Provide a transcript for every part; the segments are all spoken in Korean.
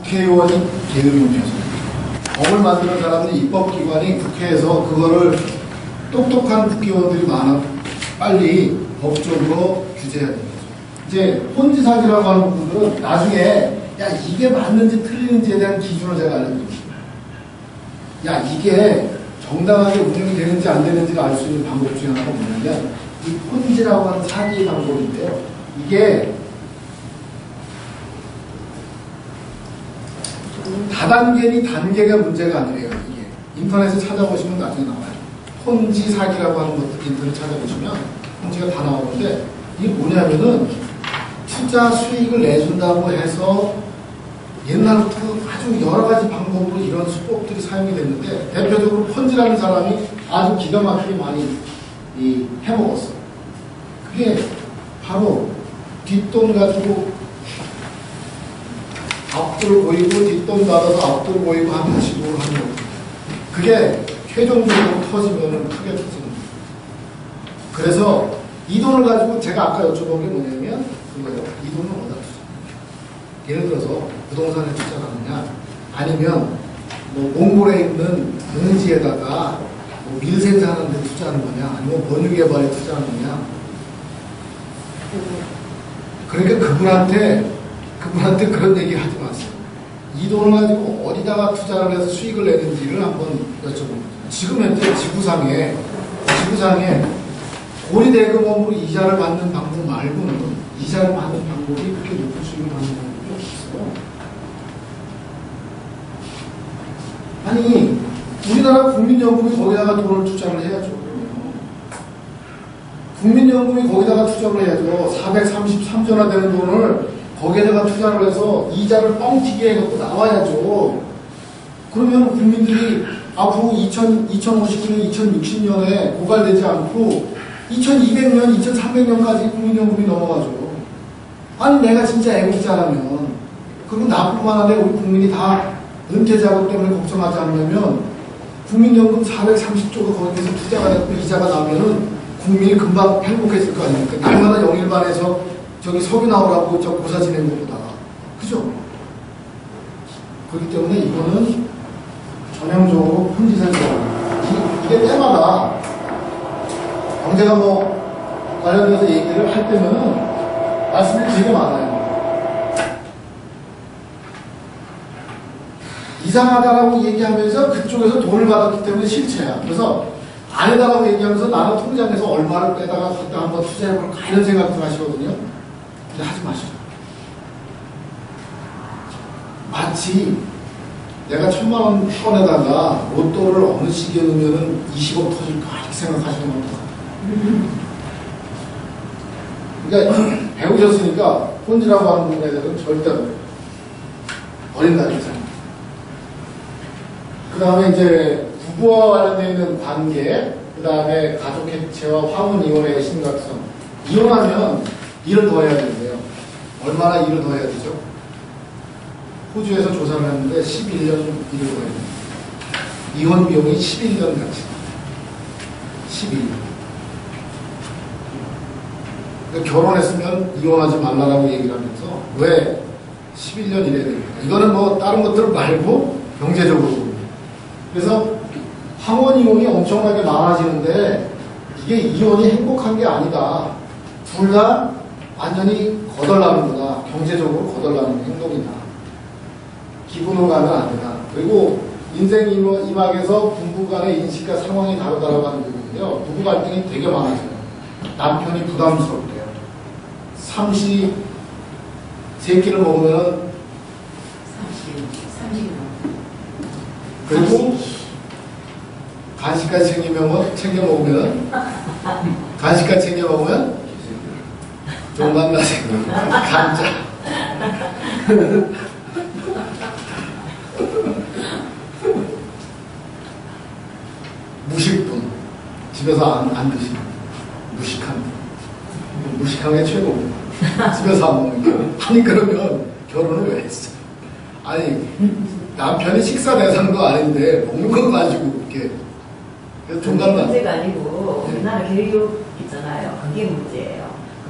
국회의원이 계엄령이었습니다. 법을 만드는 사람들이 입법기관이 국회에서 그거를 똑똑한 국회의원들이 많아 빨리 법적으로 규제해야 됩니다. 이제 혼지사기라고 하는 부분들은 나중에 야 이게 맞는지 틀리는지에 대한 기준을 제가 알려드립니다. 야 이게 정당하게 운영이 되는지 안 되는지를 알 수 있는 방법 중에 하나가 뭐냐면 이 혼지라고 하는 사기 방법인데요. 이게 다단계니 단계가 문제가 아니래요. 이게 인터넷에 찾아보시면 나중에 나와요. 혼지 사기라고 하는 것들 인터넷 찾아보시면 혼지가 다 나오는데 이게 뭐냐면은 투자 수익을 내준다고 해서 옛날부터 아주 여러 가지 방법으로 이런 수법들이 사용이 됐는데 대표적으로 펀지라는 사람이 아주 기가 막히게 많이 해먹었어. 그게 바로 뒷돈 가지고 앞돌 보이고 뒷돈 받아서 앞돌 보이고 하는 식으로 하는 거. 그게 최종적으로 터지면은 크게 터집니다. 그래서 이 돈을 가지고 제가 아까 여쭤본 게 뭐냐면 그거예요. 이 돈을 어디다 투자? 예를 들어서 부동산에 투자하느냐 아니면 뭐 몽골에 있는 농지에다가 뭐 밀생산하는 데 투자하는 거냐 아니면 번유개발에 투자하는 거냐. 그러니까 그분한테 그런 얘기 하지 마세요. 이 돈을 가지고 어디다가 투자를 해서 수익을 내는지를 한번 여쭤봅니다. 지금 현재 지구상에 고리대금업으로 이자를 받는 방법 말고는 이자를 받는 방법이 그렇게 높은 수익을 받는 방법이 없어요. 아니 우리나라 국민연금이 거기다가 돈을 투자를 해야죠. 국민연금이 거기다가 투자를 해야죠. 433조나 되는 돈을 거기에다가 투자를 해서 이자를 뻥튀기 해갖고 나와야죠. 그러면 국민들이 앞으로 2059년, 2060년에 고갈되지 않고 2200년, 2300년까지 국민연금이 넘어가죠. 아니 내가 진짜 애국자라면 그리고 나뿐만 아니라 우리 국민이 다 은퇴자금 때문에 걱정하지 않으려면 국민연금 430조가 거기에서 투자가 됐고 이자가 나오면은 국민이 금방 행복해질 거 아닙니까? 날마다 영일반에서 저기 석유 나오라고 저 고사 지낸 것보다. 그죠? 그렇기 때문에 이거는 전형적으로 혼지사기입니다. 이게 때마다 경제가 뭐 관련돼서 얘기를 할 때면은 말씀이 되게 많아요. 이상하다라고 얘기하면서 그쪽에서 돈을 받았기 때문에 실체야. 그래서 아니다라고 얘기하면서 나는 통장에서 얼마를 빼다가 갖다 한번 투자해볼까 이런 생각도 하시거든요. 근데 하지 마시죠. 마치 내가 1000만원 꺼내다가 로또를 어느 시기에 넣으면 20억 터질까 이렇게 생각하시는 겁니다. 그러니까 배우셨으니까 혼지라고 하는 부분에 대해서는 절대로 어린다고 생각합니다. 그 다음에 이제 부부와 관련되어 있는 관계, 그 다음에 가족 해체와 화문 이혼의 심각성. 이혼하면 일을 더 해야 되는데요. 얼마나 일을 더 해야 되죠? 호주에서 조사를 했는데 11년 일을 더 해야 됩니다. 이혼 비용이 11년 같이. 11년. 그러니까 결혼했으면 이혼하지 말라라고 얘기를 하면서 왜 11년 일해야 됩니까? 이거는 뭐 다른 것들 말고 경제적으로. 그래서 황혼 이혼이 엄청나게 많아지는데 이게 이혼이 행복한 게 아니다. 둘 다 완전히 거덜나는 거다. 경제적으로 거덜나는 행동이다. 기분으로 가면 안 된다. 그리고 인생 이막에서 부부 간의 인식과 상황이 다르다라고 하는 부분인데요. 부부 갈등이 되게 많아져요. 남편이 부담스럽대요. 삼시 세 끼를 먹으면 30. 그리고 간식까지 챙겨 먹으면 간식까지 챙겨 먹으면 좀 만나세요. 감자. 무식분. 집에서 안 드시는 무식한 분. 무식한 게 최고입니다. 집에서 안 먹는 게. 아니 그러면 결혼을 왜 했어? 아니 남편이 식사 대상도 아닌데 먹는 거 가지고 이렇게 종달라. 문제가 아니고 우리나라 교육 있잖아요. 그게 문제예요.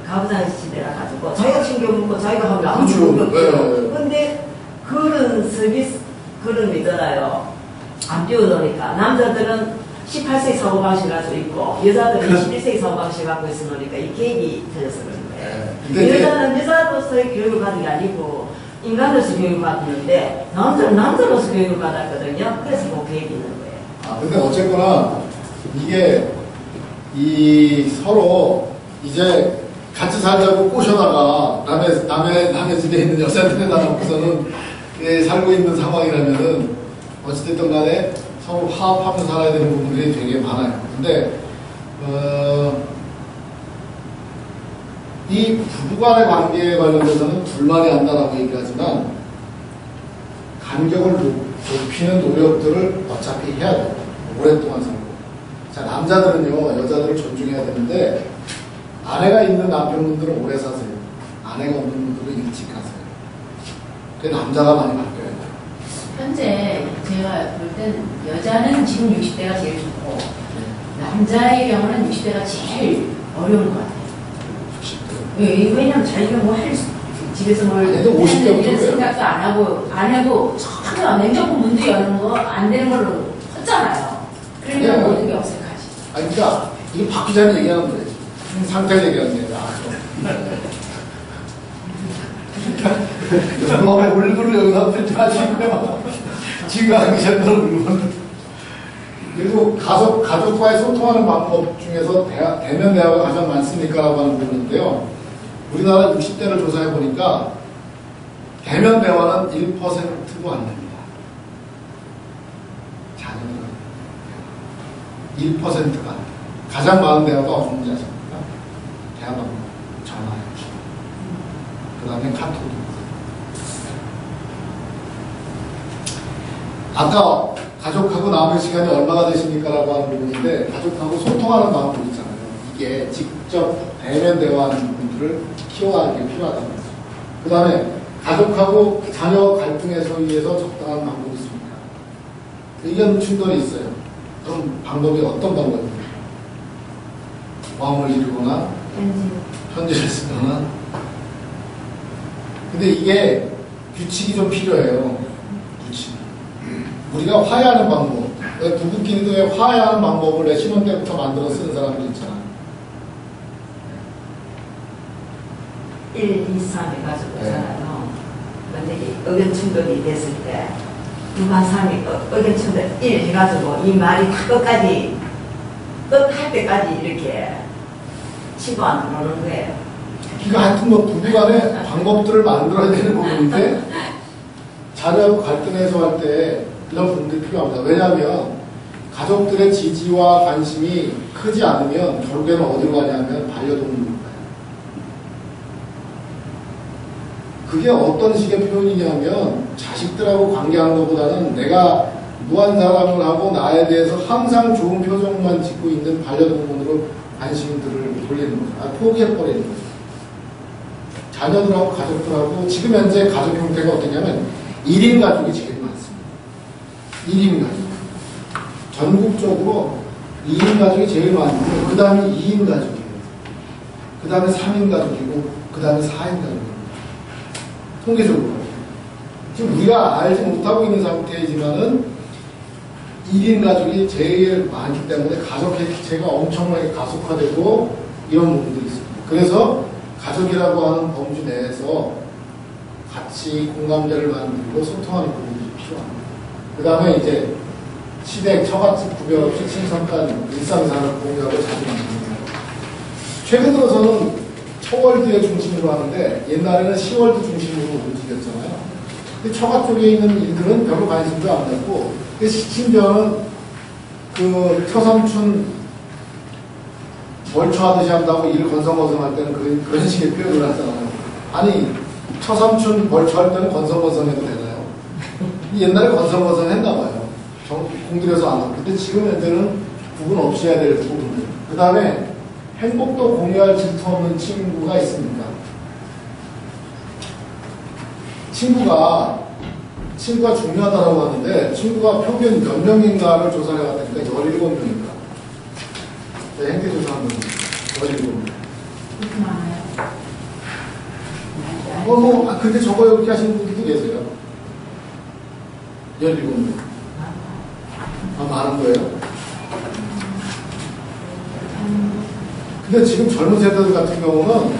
가부장 시대라 가지고 자기가 챙겨 먹고 자기가 하면 아무도 없죠. 근데 그런 서비스, 그런 거 있잖아요. 안 띄워놓으니까. 남자들은 18세기 사고방식 가지고 있고, 여자들은 11세기 사고방식 갖고 있으니까 이 계획이 틀려서 그런 거예요. 여자는 여자로서의 교육을 받은 게 아니고, 인간으로서 교육을 받았는데, 남자는 남자로서 교육을 받았거든요. 그래서 그 계획이 있는 거예요. 아, 근데 어쨌거나, 이게, 서로, 이제, 같이 살자고 꼬셔다가, 남의 집에 있는 여자들에다 놓고서는, 살고 있는 상황이라면은, 어찌됐든 간에, 서로 화합하면서 살아야 되는 부분들이 되게 많아요. 근데, 이 부부간의 관계에 관련돼서는 둘만이 한다라고 얘기하지만, 간격을 좁히는 노력들을 어차피 해야 돼요. 오랫동안 살고. 자, 남자들은요, 여자들을 존중해야 되는데, 아내가 있는 남편분들은 오래 사세요. 아내가 없는 분들은 일찍 가세요. 그 남자가 많이 바뀌어야 돼요. 현재 제가 볼 땐 여자는 지금 60대가 제일 좋고 남자의 경우는 60대가 제일 어려운 것 같아요. 60대. 예, 왜냐면 자기가 뭐 할 집에서 뭘 아니, 50대 부터 이런 생각도 안 해도 전혀 냉장고 문도 여는 거 안 되는 걸로 컸잖아요. 그러니까 네. 모든 게 어색하지. 아니, 그러니까 이거 바뀌자는 얘기하는 거예요. 상태 얘기하는 얘기야. 얼굴을 여기다 들지 마시고요. 지금 하기 전에 얼굴을. 그리고 가족과의 소통하는 방법 중에서 대면 대화가 가장 많습니까? 라고 하는 부분인데요. 우리나라 60대를 조사해 보니까 대면 대화는 1%도 안 됩니다. 자녀는 1%가 안 돼요. 가장 많은 대화가 어떤지 아십니까? 대화방법, 전화요. 그 다음에 카톡도. 아까 가족하고 남은 시간이 얼마나 되십니까? 라고 하는 부분인데, 가족하고 소통하는 방법 있잖아요. 이게 직접 대면 대화하는 부분들을 키워가는 게 필요하다는 거죠. 그 다음에 가족하고 자녀 갈등에 의해서 적당한 방법이 있습니다. 의견 충돌이 있어요. 그럼 방법이 어떤 방법입니까? 마음을 이루거나 편지를 쓰거나. 근데 이게 규칙이 좀 필요해요. 규칙. 우리가 화해하는 방법. 부부끼리도 왜 화해하는 방법을 신혼 때부터 만들어 쓰는 사람들 있잖아. 1, 2, 3 해가지고 있잖아요. 만약에 의견 충돌이 됐을 때, 누가 3이 의견 충돌 1 해가지고 이 말이 다 끝할 때까지 이렇게 치고 안 들어오는 거예요. 그러니까 하여튼 뭐 부부간에 방법들을 만들어야 되는 부분인데, 자녀하고 갈등 해소할 때 이런 부분들이 필요합니다. 왜냐하면 가족들의 지지와 관심이 크지 않으면 결국에는 어디로 가냐면 반려동물로 가요. 그게 어떤 식의 표현이냐면, 자식들하고 관계하는 것보다는 내가 무한 사랑을 하고 나에 대해서 항상 좋은 표정만 짓고 있는 반려동물으로 관심들을 돌리는 거죠. 포기해버리는 거죠. 자녀들하고 가족들하고 지금 현재 가족 형태가 어떠냐면 1인 가족이 제일 많습니다. 1인 가족. 전국적으로 2인 가족이 제일 많고, 그 다음에 2인 가족이에요. 그 다음에 3인 가족이고, 그 다음에 4인 가족이에요. 통계적으로. 지금 우리가 알지 못하고 있는 상태이지만은 1인 가족이 제일 많기 때문에 가족 해체가 엄청나게 가속화되고 이런 부분들이 있습니다. 그래서 가족이라고 하는 범주 내에서 같이 공감대를 만들고 소통하는 부분이 필요합니다. 그 다음에 이제 시댁, 처갓집 구별 없이 친선간 일상생활을 공유하고 자주 만듭니다. 최근 들어서는 처월드의 중심으로 하는데, 옛날에는 시월드 중심으로 움직였잖아요. 근데 처가 쪽에 있는 일들은 별로 관심도 안 갖고, 심지어는 그 처삼촌 멀초하듯이 한다고 일 건성건성할 때는 그런 식의 표현을 하잖아요. 아니, 처삼촌 멀초할 때는 건성건성해도 되나요? 옛날에 건성건성 했나봐요. 공들여서 안 하고. 근데 지금 현재는 구분 없이 해야 될 부분들. 그 다음에 행복도 공유할 질투 없는 친구가 있습니까? 친구가 중요하다고 하는데, 친구가 평균 몇 명인가를 조사를 해봤다니까 17명인가. 행태조사한 분 17명. 그렇게 많아요. 근데 저거 이렇게 하시는 분들도 계세요. 17명. 아, 많은 거예요. 근데 지금 젊은 세대들 같은 경우는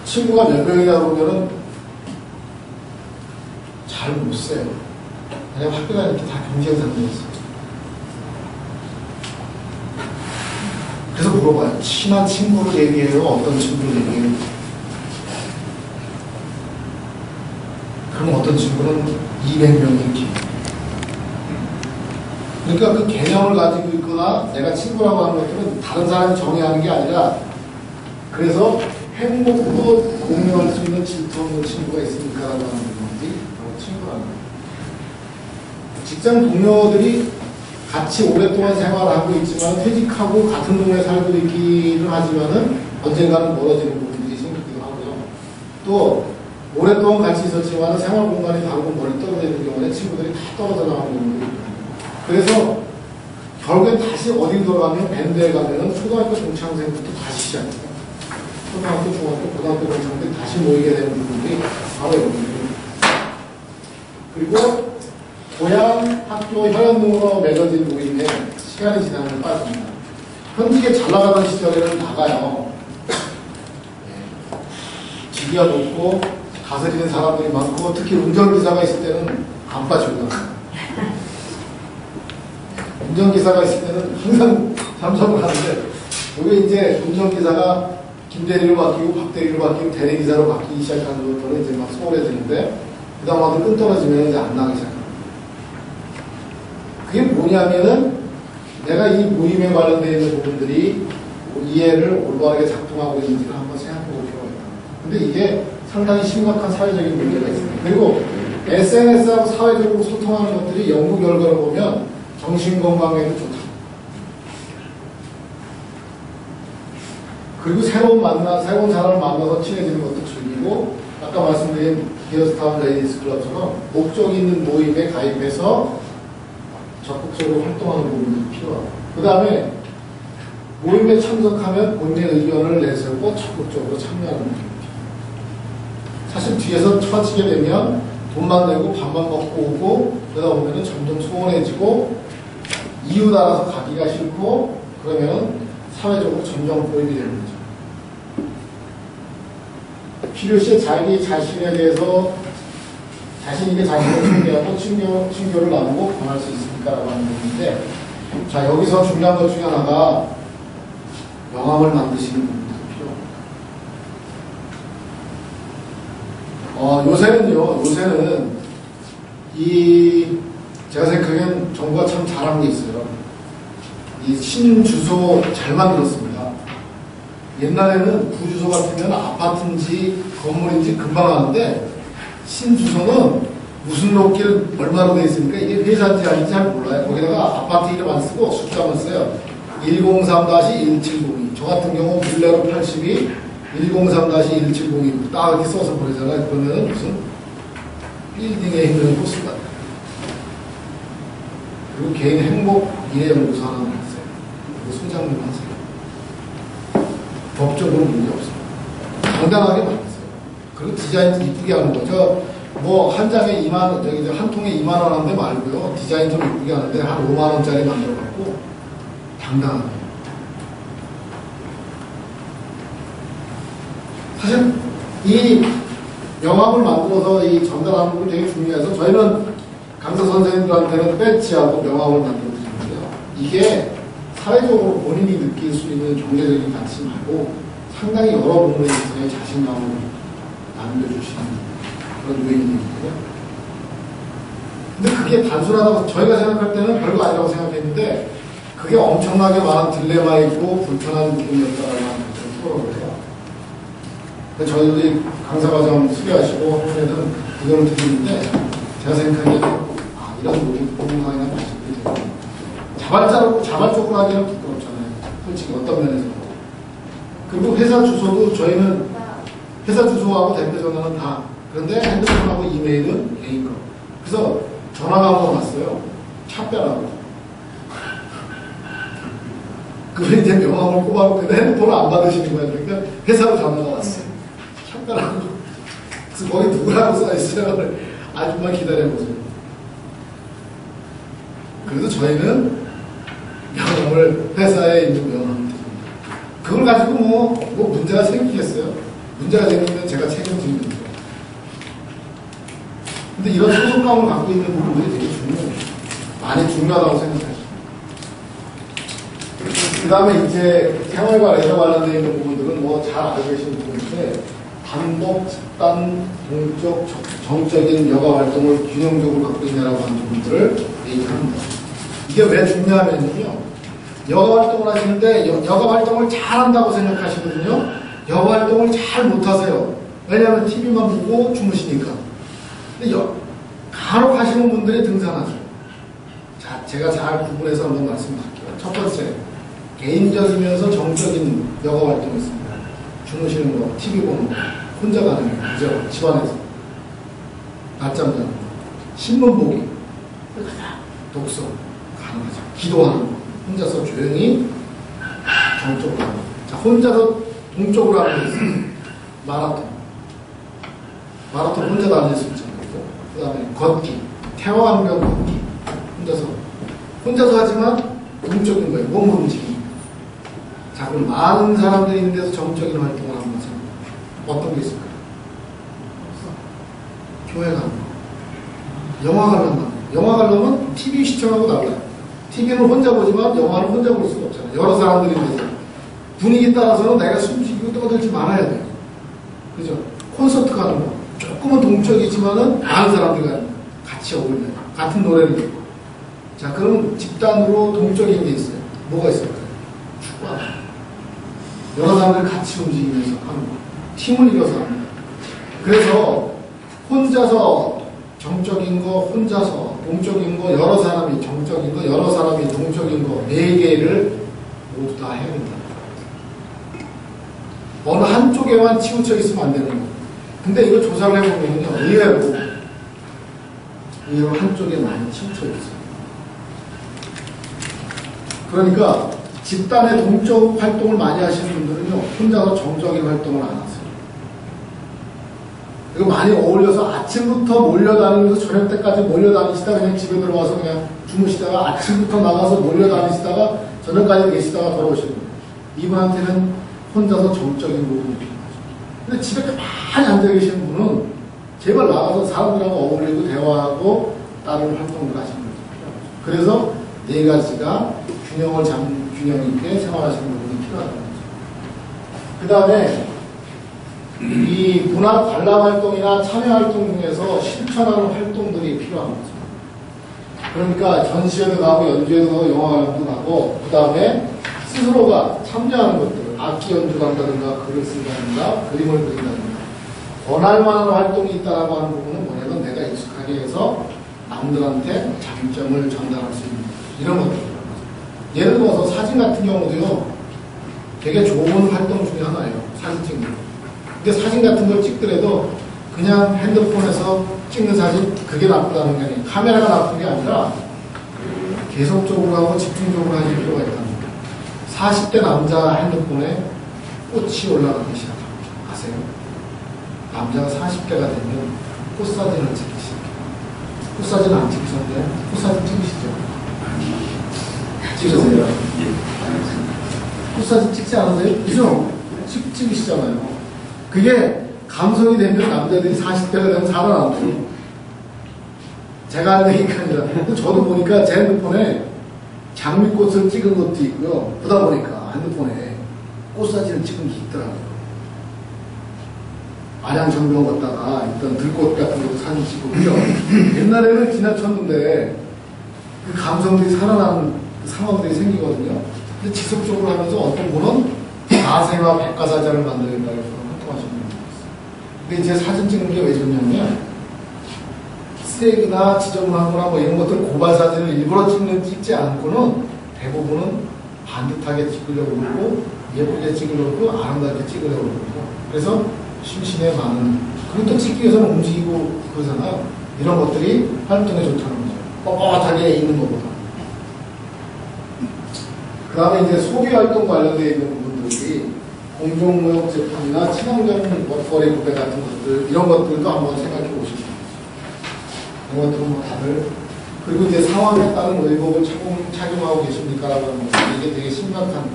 친구가 몇 명이냐 그러면은 잘 못 써요. 그냥 학교가 이렇게 다 경쟁 상태였어요. 그래서 물어봐요. 친한 친구를 얘기해요? 어떤 친구를 얘기해요? 그럼 어떤 친구는 200명이 이렇게. 그러니까 그 개념을 가지고 있거나 내가 친구라고 하는 것들은 다른 사람이 정의하는 게 아니라 그래서 행복도 공유할 수 있는 질투 없는 친구가 있으니까라고 하는 것이 바로 친구라는 거예요. 직장 동료들이 같이 오랫동안 생활하고 있지만 퇴직하고 같은 동네에 살고 있기는 하지만은 언젠가는 멀어지는 부분들이 생기기도 하고요. 또 오랫동안 같이 있었지만 생활 공간이 다르고 멀리 떨어져 있는 경우에 친구들이 다 떨어져 나가는 경우도 있고. 그래서 결국엔 다시 어디로 돌아가면 밴드에 가면은 초등학교 동창생부터 다시 시작해요. 초등학교, 중학교, 고등학교 동창들이 다시 모이게 되는 부분들이 바로 여기입니다. 그리고 고향, 학교, 혈연 등으로 맺어진 모임에 시간이 지나면 빠집니다. 현직에 잘 나가던 시절에는 나가요. 직위가 높고 다스리는 사람들이 많고 특히 운전기사가 있을 때는 안 빠지고 운전기사가 있을 때는 항상 참석을 하는데 이게 이제 운전기사가 김대리로 바뀌고 박대리로 바뀌고 대리기사로 바뀌기 시작하는 것부터는 이제 막 소홀해지는데 그 다음부터 끈 떨어지면 이제 안 나가기 시작합니다. 그게 뭐냐면은 내가 이 모임에 관련되어 있는 부분들이 이해를 올바르게 작동하고 있는지를 한번 생각해 볼 필요가 있다. 근데 이게 상당히 심각한 사회적인 문제가 있습니다. 그리고 SNS하고 사회적으로 소통하는 것들이 연구 결과를 보면 정신건강에도 좋다. 그리고 새로운 사람을 만나서 친해지는 것도 즐기고 아까 말씀드린 디어스타운 레이디스 클럽처럼 목적 있는 모임에 가입해서 적극적으로 활동하는 부분이 필요하고 그 다음에 모임에 참석하면 본인의 의견을 내세우고 적극적으로 참여하는 부분이 필요해요. 사실 뒤에서 처지게 되면 돈만 내고 밥만 먹고 오고 그러다 보면 점점 소원해지고 이유 따라서 가기가 싫고 그러면 사회적으로 점점 고립이 되는 거죠. 필요시 자기 자신에 대해서 자신에게 자신을 소개하고 친교를 나누고 권할 수 있으니까라고 하는 부분인데 자 여기서 중요한 것 중에 하나가 명함을 만드시는 부분도 필요합니다. 요새는 제가 생각하기엔 정부가 참 잘한 게 있어요. 이 신주소 잘 만들었습니다. 옛날에는 구주소 같으면 아파트인지 건물인지 금방 아는데 신주소는 무슨 로길 얼마로 되어 있으니까 이게 회사인지 아닌지 잘 몰라요. 거기다가 아파트 이름 안 쓰고 숫자만 써요. 103-1702. 저 같은 경우 밀레로 82, 103-1702. 딱 이렇게 써서 보내잖아요. 그러면 무슨 빌딩에 있는 호스 같아요. 그리고 개인 행복 미래연구소 하나 만들었어요. 그리고 소장님 하세요. 법적으로 문제 없어요. 당당하게 만들었어요. 그리고 디자인 이쁘게 하는 거죠. 뭐 한 장에 2만원, 한 통에 2만원 하는데 말고요. 디자인 좀 이쁘게 하는데 한 5만원짜리 만들어갖고 당당하게. 사실 이 명함을 만들어서 이 전달하는 건 되게 중요해서 저희는 강사 선생님들한테는 배지하고 명함을 만들어 드리는데요. 이게 사회적으로 본인이 느낄 수 있는 경제적인 가치 말고 상당히 여러 부분에 있어서의 자신감을 남겨주시는 그런 요인이거든요. 근데 그게 단순하다고 저희가 생각할 때는 별거 아니라고 생각했는데 그게 엄청나게 많은 딜레마 있고 불편한 부분이었다라는 것을 토론을 해요. 저희들이 강사과정 수료하시고 학생들은 의견을 드리는데 제가 생각하기에는 이런 부분이나 말씀들이 되고 자발적으로 하기는 부끄럽잖아요. 솔직히 어떤 면에서. 그리고 회사 주소도 저희는 회사 주소하고 대표 전화는 다 그런데 핸드폰하고 이메일은 개인 거. 그래서 전화가 한번 왔어요. 차 빼라고. 그걸 이제 명함을 꼽아놓고 근데 핸드폰을 안 받으시는 거예요. 그러니까 회사로 전화가 왔어요. 차 빼라고. 그래서 거기 누구라고 써있어요. 아줌마 기다려보세요. 그래도 저희는 명함을 회사에 있는 명함을 드립니다. 그걸 가지고 뭐 문제가 생기겠어요? 문제가 생기면 제가 책임지는 거죠. 근데 이런 소속감을 갖고 있는 부분들이 되게 중요해요. 많이 중요하다고 생각하죠. 그 다음에 이제 생활과 애정 관련되어 있는 부분들은 뭐 잘 알고 계시는 부분인데, 단독, 집단, 동적, 정적인 여가 활동을 균형적으로 갖고 있냐라고 하는 부분들을 얘기합니다. 이게 왜 중요하면요, 여가 활동을 하시는데 여가 활동을 잘한다고 생각하시거든요. 여가 활동을 잘 못하세요. 왜냐하면 TV만 보고 주무시니까. 근데 간혹 하시는 분들이 등산하죠. 자, 제가 잘 구분해서 한번 말씀드릴게요. 첫 번째, 개인적이면서 정적인 여가 활동이 있습니다. 주무시는 거, TV 보는 거, 혼자 가는 거, 그죠? 집안에서. 낮잠 자는 거, 신문 보기, 독서, 가능하죠. 기도하는 거, 혼자서 조용히 정적으로 하는 거. 자, 혼자서 동적으로 하는 게 있어요. 마라톤 혼자 다닐 수 있잖아요. 그 다음에 걷기, 태화강변 걷기, 혼자서 하지만 동적인 거예요. 몸을 움직이는 거예요. 자, 그럼 많은 사람들이 있는 데서 정적인 활동을 하는 것은 어떤 게 있을까요? 교회 가는 거, 영화 가는 거. 영화 가려면 TV 시청하고 달라요. TV는 혼자 보지만 영화는 혼자 볼 수가 없잖아요. 여러 사람들이 있는데 분위기 따라서는 내가 숨쉬고 떠들지 말아야 돼요. 그죠? 콘서트 가는 거, 조금은 동적이지만은 많은 사람들과 같이 어울려요. 같은 노래를 듣고. 자, 그럼 집단으로 동적인 게 있어요. 뭐가 있을까요? 축구하는 거. 여러 사람들 같이 움직이면서 하는 거. 팀을 이뤄서 하는 거. 그래서 혼자서 정적인 거, 혼자서 동적인 거, 여러 사람이 정적인 거, 여러 사람이 동적인 거, 4개를 모두 다 해야 된다. 어느 한쪽에만 치우쳐 있으면 안 되는 거. 근데 이거 조사를 해보면요, 의외로 한쪽에 많이 치우쳐 있어요. 그러니까 집단의 동적 활동을 많이 하시는 분들은요, 혼자서 정적인 활동을 안 하세요. 이거 많이 어울려서 아침부터 몰려다니면서 저녁 때까지 몰려다니시다가 그냥 집에 들어와서 그냥 주무시다가 아침부터 나가서 몰려다니시다가 저녁까지 계시다가 돌아오시는 거예요. 이분한테는 혼자서 정적인 부분이 필요하죠. 근데 집에 가만히 앉아 계시는 분은 제발 나가서 사람들하고 어울리고 대화하고 다른 활동을 하시는 거죠. 그래서 4가지가 균형 있게 생활하시는 부분이 필요하다는 거죠. 그 다음에 이 문화 관람 활동이나 참여 활동 중에서 실천하는 활동들이 필요한 거죠. 그러니까 전시회도 가고 연주회도 가고 영화 관람도 가고, 그 다음에 스스로가 참여하는 것들, 악기 연주를 한다든가 글을 쓴다든가 그림을 그린다든가 권할 만한 활동이 있다고 하는 부분은 뭐냐면 내가 익숙하게 해서 남들한테 장점을 전달할 수 있는 이런 것들. 예를 들어서 사진 같은 경우도요, 되게 좋은 활동 중에 하나예요. 사진 찍는 거. 근데 사진 같은 걸 찍더라도 그냥 핸드폰에서 찍는 사진, 그게 나쁘다는 게 아니에요. 카메라가 나쁜 게 아니라 계속적으로 하고 집중적으로 하실 필요가 있다는 거예요. 40대 남자 핸드폰에 꽃이 올라가기 시작합니다. 아세요? 남자가 40대가 되면 꽃사진을 찍기 시작해요. 꽃사진 안 찍으셨는데 꽃사진 찍으시죠? 찍으세요? 꽃사진 찍지 않으세요? 그죠? 찍으시잖아요. 그게 감성이 되면 남자들이 40대가 되면 살아남고, 제가 하는 얘기가 아니라, 저도 보니까 제 핸드폰에 장미꽃을 찍은 것도 있고요. 보다 보니까 핸드폰에 꽃사진을 찍은 게 있더라고요. 안양정병 갔다가 일단 들꽃 같은 것도 사진 찍고, 그죠? 옛날에는 지나쳤는데 그 감성들이 살아나는 상황들이 생기거든요. 근데 지속적으로 하면서 어떤 분은 자생화 백과사전을 만들겠다고 해서 활동하시는 분이 있어요. 근데 이제 사진 찍는 게 왜 좋냐면, 쓰레기나 지저분하거나 뭐 이런 것들 고발 사진을 일부러 찍지 않고는 대부분은 반듯하게 찍으려고 그러고, 예쁘게 찍으려고 그러고, 아름답게 찍으려고 그러고, 그래서 심신에 많은, 그리고 또 찍기 위해서는 움직이고 그러잖아요. 이런 것들이 활동에 좋다는 거죠. 뻣뻣하게 있는 것보다. 그 다음에 이제 소비활동 관련되어 있는 부분들이 공정무역 제품이나 친환경 먹거리 구매 같은 것들, 이런 것들도 한번 생각해 보시면 좋겠어요. 이런 것들은 뭐 다들 그리고 이제 상황에 따른 의복을 착용하고 계십니까라고 하는 것은 이게 되게 심각한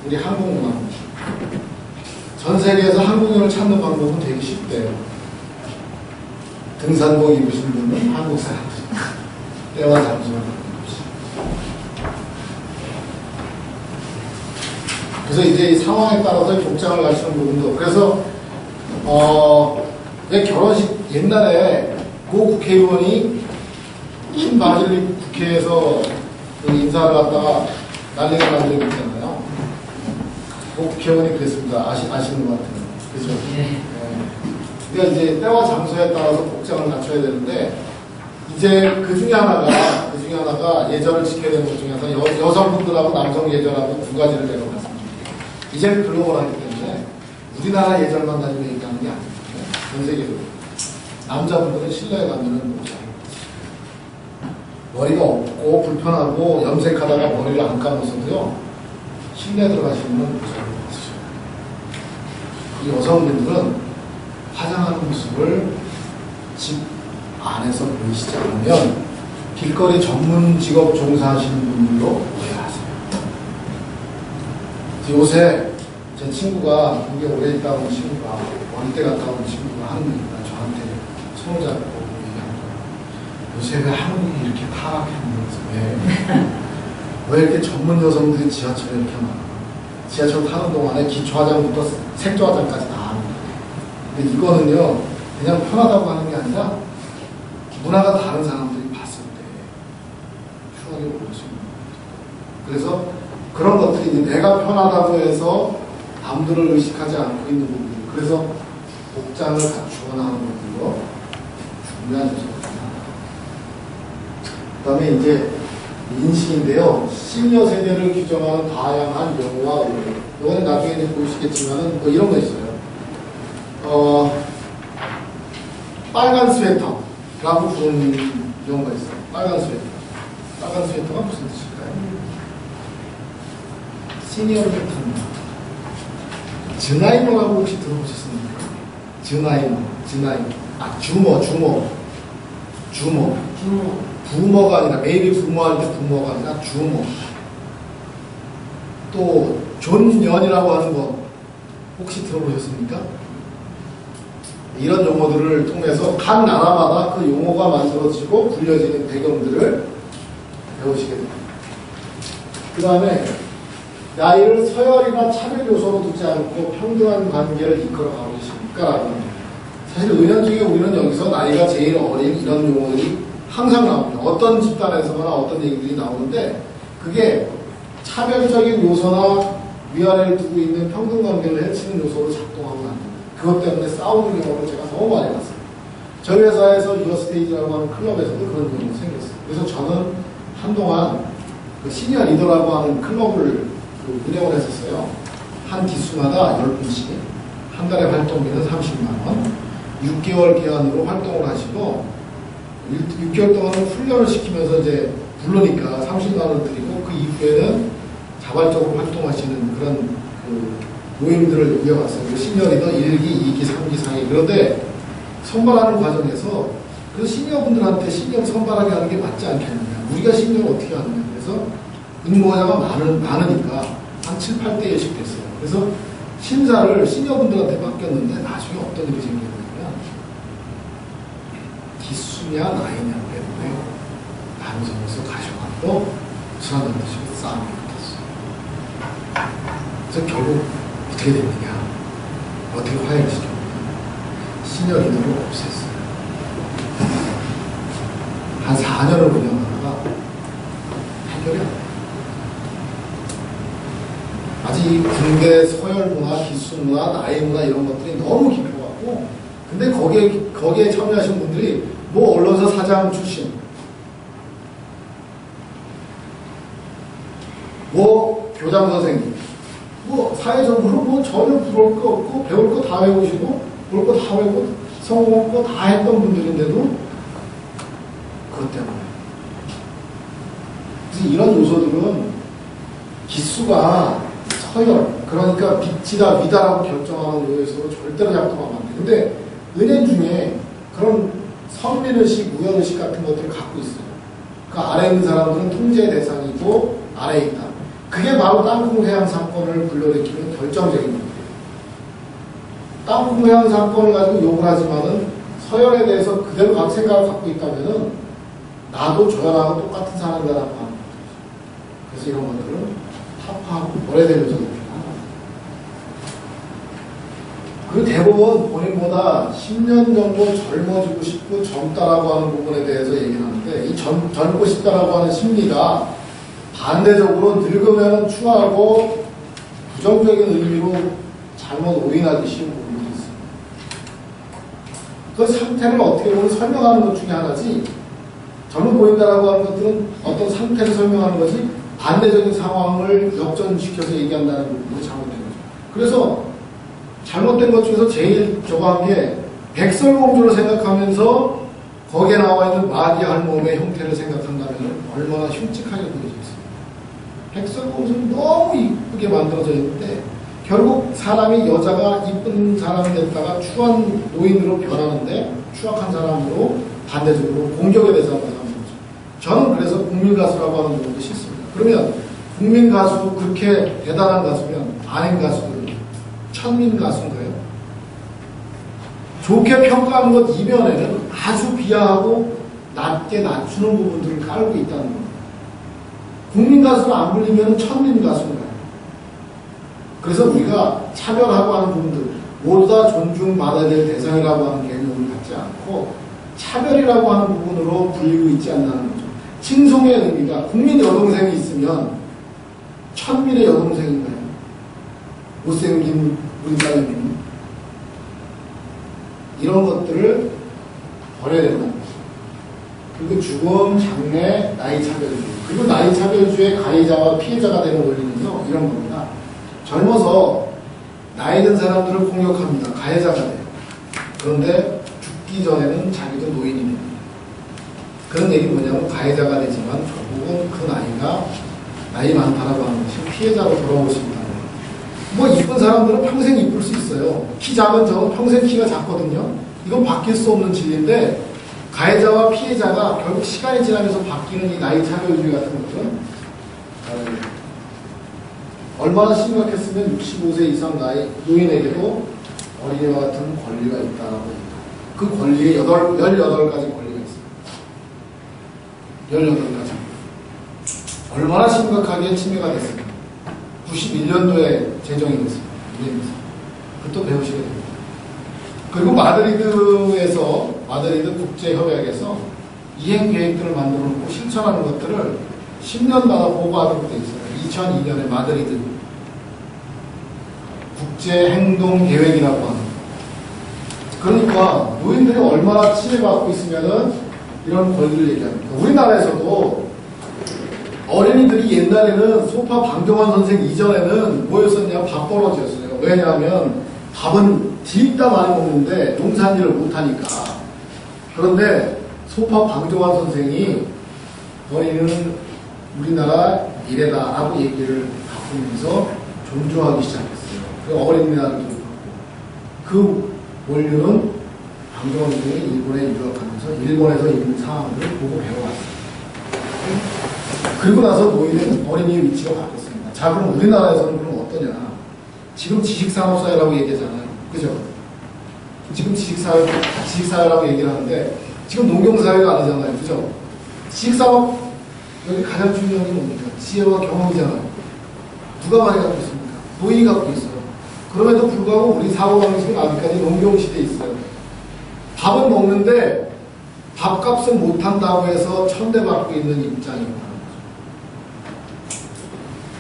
우리 한국 문화입니다. 전 세계에서 한국인을 찾는 방법은 되게 쉽대요. 등산복 입으신 분은 한국 사람들. 때와 장소를 그래서 이제 이 상황에 따라서 복장을 갖추는 부분도 그래서 왜 결혼식 옛날에 고 국회의원이 흰 바지를 입고 국회에서 그 인사를 갖다가 난리가 난 적이 있잖아요. 고 국회의원이 그랬습니다. 아시는 것 같아요. 그죠? 네. 그러니까 이제 때와 장소에 따라서 복장을 갖춰야 되는데 이제 그 중에 하나가 예절을 지켜야 되는 것 중에서 여성분들하고 남성 예절하고 두 가지를 내가 말씀드릴게요. 이제는 글로벌하기 때문에 우리나라 예절만 가지고 얘기하는 게 아닙니다. 전 세계적으로. 남자분들은 실내에 가면은 머리가 없고 불편하고 염색하다가 머리를 안 감았어도요. 실내 들어가시면 모자를 쓰셔요. 이 여성분들은 화장하는 모습을 집 안에서 보이시지 않으면 길거리 전문 직업 종사하시는 분들로 오해하세요. 요새 제 친구가 미국에 오래 있다 온 친구가 원대 갔다 온 친구가 하는 얘기가 저한테 손을 잡고 얘기하는 거예요. 요새 왜 한국이 이렇게 타락했는지 왜 이렇게 전문 여성들이 지하철에 이렇게 많아. 지하철 타는 동안에 기초화장부터 색조화장까지 다 합니다. 근데 이거는요 그냥 편하다고 하는 게 아니라 문화가 다른 사람들이 봤을 때 흉하게 볼 수 있는 거죠. 그래서 그런 것들이 이제 내가 편하다고 해서 남들을 의식하지 않고 있는 부분들 그래서 복장을 갖추거나 하는 것들로 중요한 요소입니다. 그 다음에 이제 인식인데요. 시니어 세대를 규정하는 다양한 용어와 의미. 이거는 나중에 이제 보시겠지만은 뭐 이런 거 있어요. 빨간 스웨터라고 부르는 용어가 있어요. 빨간 스웨터. 빨간 스웨터가 무슨 뜻일까요? 시니어를 뜻합니다. 즈나이모라고 혹시 들어보셨습니까? 즈나이모. 주모. 부모가 아니라 매일이 부모할 때 부모가 아니라 주모. 또 존연이라고 하는 거 혹시 들어보셨습니까? 이런 용어들을 통해서 각 나라마다 그 용어가 만들어지고 불려지는 배경들을 배우시게 됩니다. 그 다음에 나이를 서열이나 차별 요소로 두지 않고 평등한 관계를 이끌어가고 계십니까? 사실 은연중에 우리는 여기서 나이가 제일 어린 이런 용어들이 항상 나옵니다. 어떤 집단에서나 어떤 얘기들이 나오는데 그게 차별적인 요소나 위아래를 두고 있는 평등관계를 해치는 요소로 작동하고 합니다. 그것 때문에 싸우는 경우를 제가 너무 많이 봤어요. 저희 회사에서 유어스테이지라고 하는 클럽에서도 그런 경우가 생겼어요. 그래서 저는 한동안 그 시니어 리더라고 하는 클럽을 운영을 했었어요. 한 기수마다 10분씩 한 달에 활동비는 30만원 6개월 기간으로 활동을 하시고 6개월 동안은 훈련을 시키면서 이제 부르니까 30만원 드리고 그 이후에는 자발적으로 활동하시는 그런 그 모임들을 이어갔어요. 시니어 리더 1기, 2기, 3기, 4기. 그런데 선발하는 과정에서 그 시니어분들한테 시니어 선발하게 하는 게 맞지 않겠느냐. 우리가 시니어를 어떻게 하느냐. 그래서 응모자가 많으니까 한 7, 8대1씩 됐어요. 그래서 심사를 시니어분들한테 맡겼는데 나중에 어떤 일이 생기냐면 기수냐 나이냐 때문에 방송에서 가셔갖고 술 한잔 드시고 싸움이 붙었어요. 그래서 결국 어떻게 됐느냐, 어떻게 화해를 시켰느냐, 시니어 리더를 없앴어요. 한 4년을 운영하다가 해결이 안 돼요. 아직 이 군대 서열 문화, 기수 문화, 나이 문화 이런 것들이 너무 깊어갖고 근데 거기에 참여하신 분들이 뭐 언론사 사장 출신, 뭐 교장 선생님, 뭐 사회적으로 뭐 전혀 부러울 거 없고 배울 거 다 배우시고 볼 거 다 배우고 성공할 거 다 했던 분들인데도 그것 때문에 그래서 이런 요소들은 기수가 서열 그러니까 빚이다 위다라고 결정하는 요소로 절대로 작동하면 안 돼. 근데 은연 중에 그런 선민의식, 우연의식 같은 것들을 갖고 있어요. 그 아래에 있는 사람들은 통제 대상이고 아래에 있다. 그게 바로 땅콩 해양 사건을 불러일으키는 결정적인 문제예요. 땅콩 해양 사건을 가지고 욕을 하지만은 서열에 대해서 그대로 각 생각을 갖고 있다면은 나도 저연하고 똑같은 사람이라고 하는 거죠. 그래서 이런 것들은 타파하고 오래된 요소가 필요하다. 그리고 대부분 본인보다 10년 정도 젊어지고 싶고 젊다라고 하는 부분에 대해서 얘기를 하는데 이 젊고 싶다라고 하는 심리가 반대적으로 늙으면 추하고 부정적인 의미로 잘못 오인하기 쉬운 부분이 있습니다. 그 상태를 어떻게 보면 설명하는 것 중에 하나지 젊어 보인다라고 하는 것들은 어떤 상태를 설명하는 거지 반대적인 상황을 역전시켜서 얘기한다는 부분이 잘못된 거죠. 그래서 잘못된 것 중에서 제일 저거한 게 백설공주를 생각하면서 거기에 나와 있는 마리아 할멈의 형태를 생각한다면 얼마나 흉측하게 보여져 있습니다. 백설공주는 너무 이쁘게 만들어져 있는데 결국 사람이 여자가 이쁜 사람이 됐다가 추한 노인으로 변하는데 추악한 사람으로 반대적으로 공격의 대상을 하는 거죠. 저는 그래서 국민가수라고 하는 부분도 싫습니다. 그러면 국민가수 그렇게 대단한 가수면 아닌 가수들은 천민가수인가요? 좋게 평가하는 것 이면에는 아주 비하하고 낮게 낮추는 부분들을 깔고 있다는 겁니다. 국민가수를 안 불리면 천민가수인가요? 그래서 우리가 차별하고 하는 부분들 모두 다 존중받아야 될 대상이라고 하는 개념을 갖지 않고 차별이라고 하는 부분으로 불리고 있지 않나는 거죠. 칭송의 의미가 국민 여동생이 있으면 천민의 여동생인가요? 못생긴 우리 딸내미 이런 것들을 버려야 된다는 거죠. 그리고 죽음, 장래, 나이 차별주의 그리고 나이 차별주의 가해자와 피해자가 되는 원리는요 이런 겁니다. 젊어서 나이 든 사람들을 공격합니다. 가해자가 돼요. 그런데 죽기 전에는 자기도 노인이 됩니다. 그런 얘기는 뭐냐면 가해자가 되지만 결국은 그 나이가 나이 많다라고 하는 것이 피해자로 돌아올 수 있다는 거예요. 뭐 이쁜 사람들은 평생 이쁠 수 있어요. 키 작은 저는 평생 키가 작거든요. 이건 바뀔 수 없는 진리인데 가해자와 피해자가 결국 시간이 지나면서 바뀌는 이 나이 차별주의 같은 것들은 얼마나 심각했으면 65세 이상 나이 노인에게도 어린이와 같은 권리가 있다라고 합니다. 그 권리에 18가지 권리가 있습니다. 18가지. 얼마나 심각하게 침해가 됐습니까? 91년도에 제정이 됐습니다. 그것도 배우시게 됩니다. 그리고 마드리드 국제협약에서 이행 계획들을 만들어 놓고 실천하는 것들을 10년마다 보고하도록 되어 있어요. 2002년에 마드리드 국제행동계획이라고 합니다. 그러니까 노인들이 얼마나 치료받고 있으면은 이런 권리를 얘기합니다. 우리나라에서도 어린이들이 옛날에는 소파 방정환 선생 이전에는 뭐였었냐? 밥벌어지였어요. 왜냐하면 밥은 진짜 많이 먹는데 농산일을 못하니까. 그런데 소파 방정환 선생이 너희는 우리나라 미래다라고 얘기를 바꾸면서 존중하기 시작했어요. 그 어린이날도 그 원료는 방정환 선생이 일본에 유학하면서 일본에서 있는 상황을 보고 배워왔어요. 그리고 나서 노인은 어린이의 위치가 바뀌었습니다. 자, 그럼 우리나라에서는 그럼 어떠냐? 지금 지식산업사회라고 얘기하잖아요. 그죠? 지금 지식사회라고 얘기를 하는데 지금 농경사회가 아니잖아요. 그죠? 지식산업 여기 가장 중요한 게 뭡니까? 지혜와 경험이잖아요. 누가 많이 갖고 있습니까? 노인이 갖고 있어요. 그럼에도 불구하고 우리 사고방식은 아직까지 농경시대에 있어요. 밥은 먹는데 밥값은 못한다고 해서 천대받고 있는 입장이고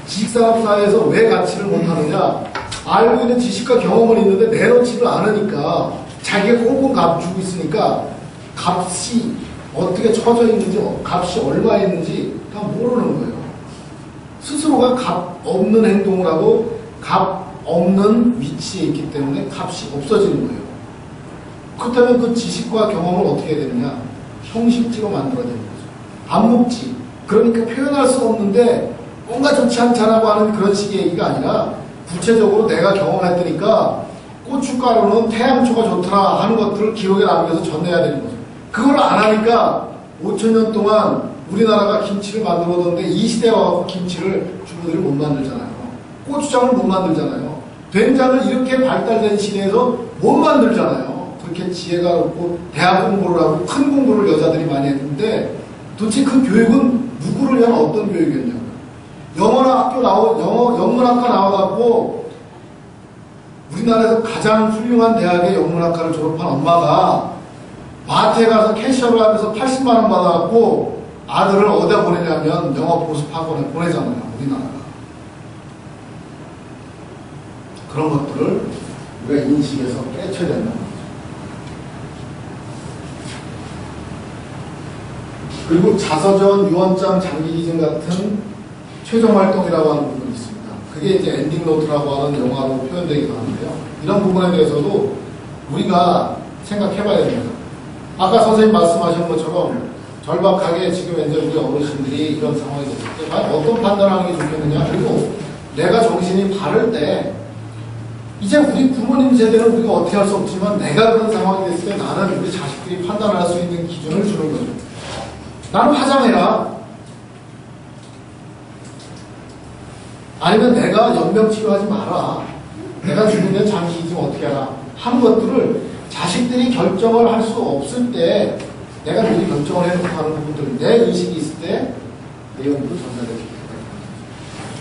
지식산업사회에서 왜 가치를 못하느냐? 알고 있는 지식과 경험은 있는데 내놓지를 않으니까 자기가 꽁꽁 값주고 있으니까 값이 어떻게 처져 있는지 값이 얼마에 있는지 다 모르는 거예요. 스스로가 값 없는 행동을 하고 값 없는 위치에 있기 때문에 값이 없어지는 거예요. 그렇다면 그 지식과 경험을 어떻게 해야 되느냐? 형식지로 만들어야 되는 거죠. 안 먹지. 그러니까 표현할 수 없는데 뭔가 좋지 않다라고 하는 그런 식의 얘기가 아니라 구체적으로 내가 경험했으니까 고춧가루는 태양초가 좋더라 하는 것들을 기록에 남겨서 전해야 되는 거죠. 그걸 안 하니까 5,000년 동안 우리나라가 김치를 만들어뒀는데 이 시대에 와서 김치를 주부들이 못 만들잖아요. 고추장을 못 만들잖아요. 된장을 이렇게 발달된 시대에서 못 만들잖아요. 그렇게 지혜가 없고 대학 공부를 하고 큰 공부를 여자들이 많이 했는데 도대체 그 교육은 누구를 위한 어떤 교육이었냐고요. 영문학과 나와갖고 우리나라에서 가장 훌륭한 대학의 영문학과를 졸업한 엄마가 마트에 가서 캐셔를 하면서 80만 원 받아갖고 아들을 어디다 보내냐면 영어 보습학원에 보내잖아요. 우리나라가. 그런 것들을 우리가 인식에서 깨쳐야 된다는 거죠. 그리고 자서전, 유언장, 장기기증 같은 최종활동이라고 하는 부분이 있습니다. 그게 이제 엔딩노트라고 하는 영화로 표현되기도 하는데요. 이런 부분에 대해서도 우리가 생각해봐야 됩니다. 아까 선생님 말씀하신 것처럼 절박하게 지금 이제 우리 어르신들이 이런 상황이 됐을 때 과연 어떤 판단하는 게 좋겠느냐. 그리고 내가 정신이 바를 때 이제 우리 부모님 세대는 우리가 어떻게 할 수 없지만 내가 그런 상황이 됐을 때 나는 우리 자식들이 판단할 수 있는 기준을 주는 거죠. 나는 화장해라. 아니면 내가 연명치료하지 마라. 내가 죽으면 장기기증 어떻게 하라. 하는 것들을 자식들이 결정을 할 수 없을 때 내가 미리 결정을 해놓고 하는 부분들, 내 의식이 있을 때 내용으로 전달되기 때문에.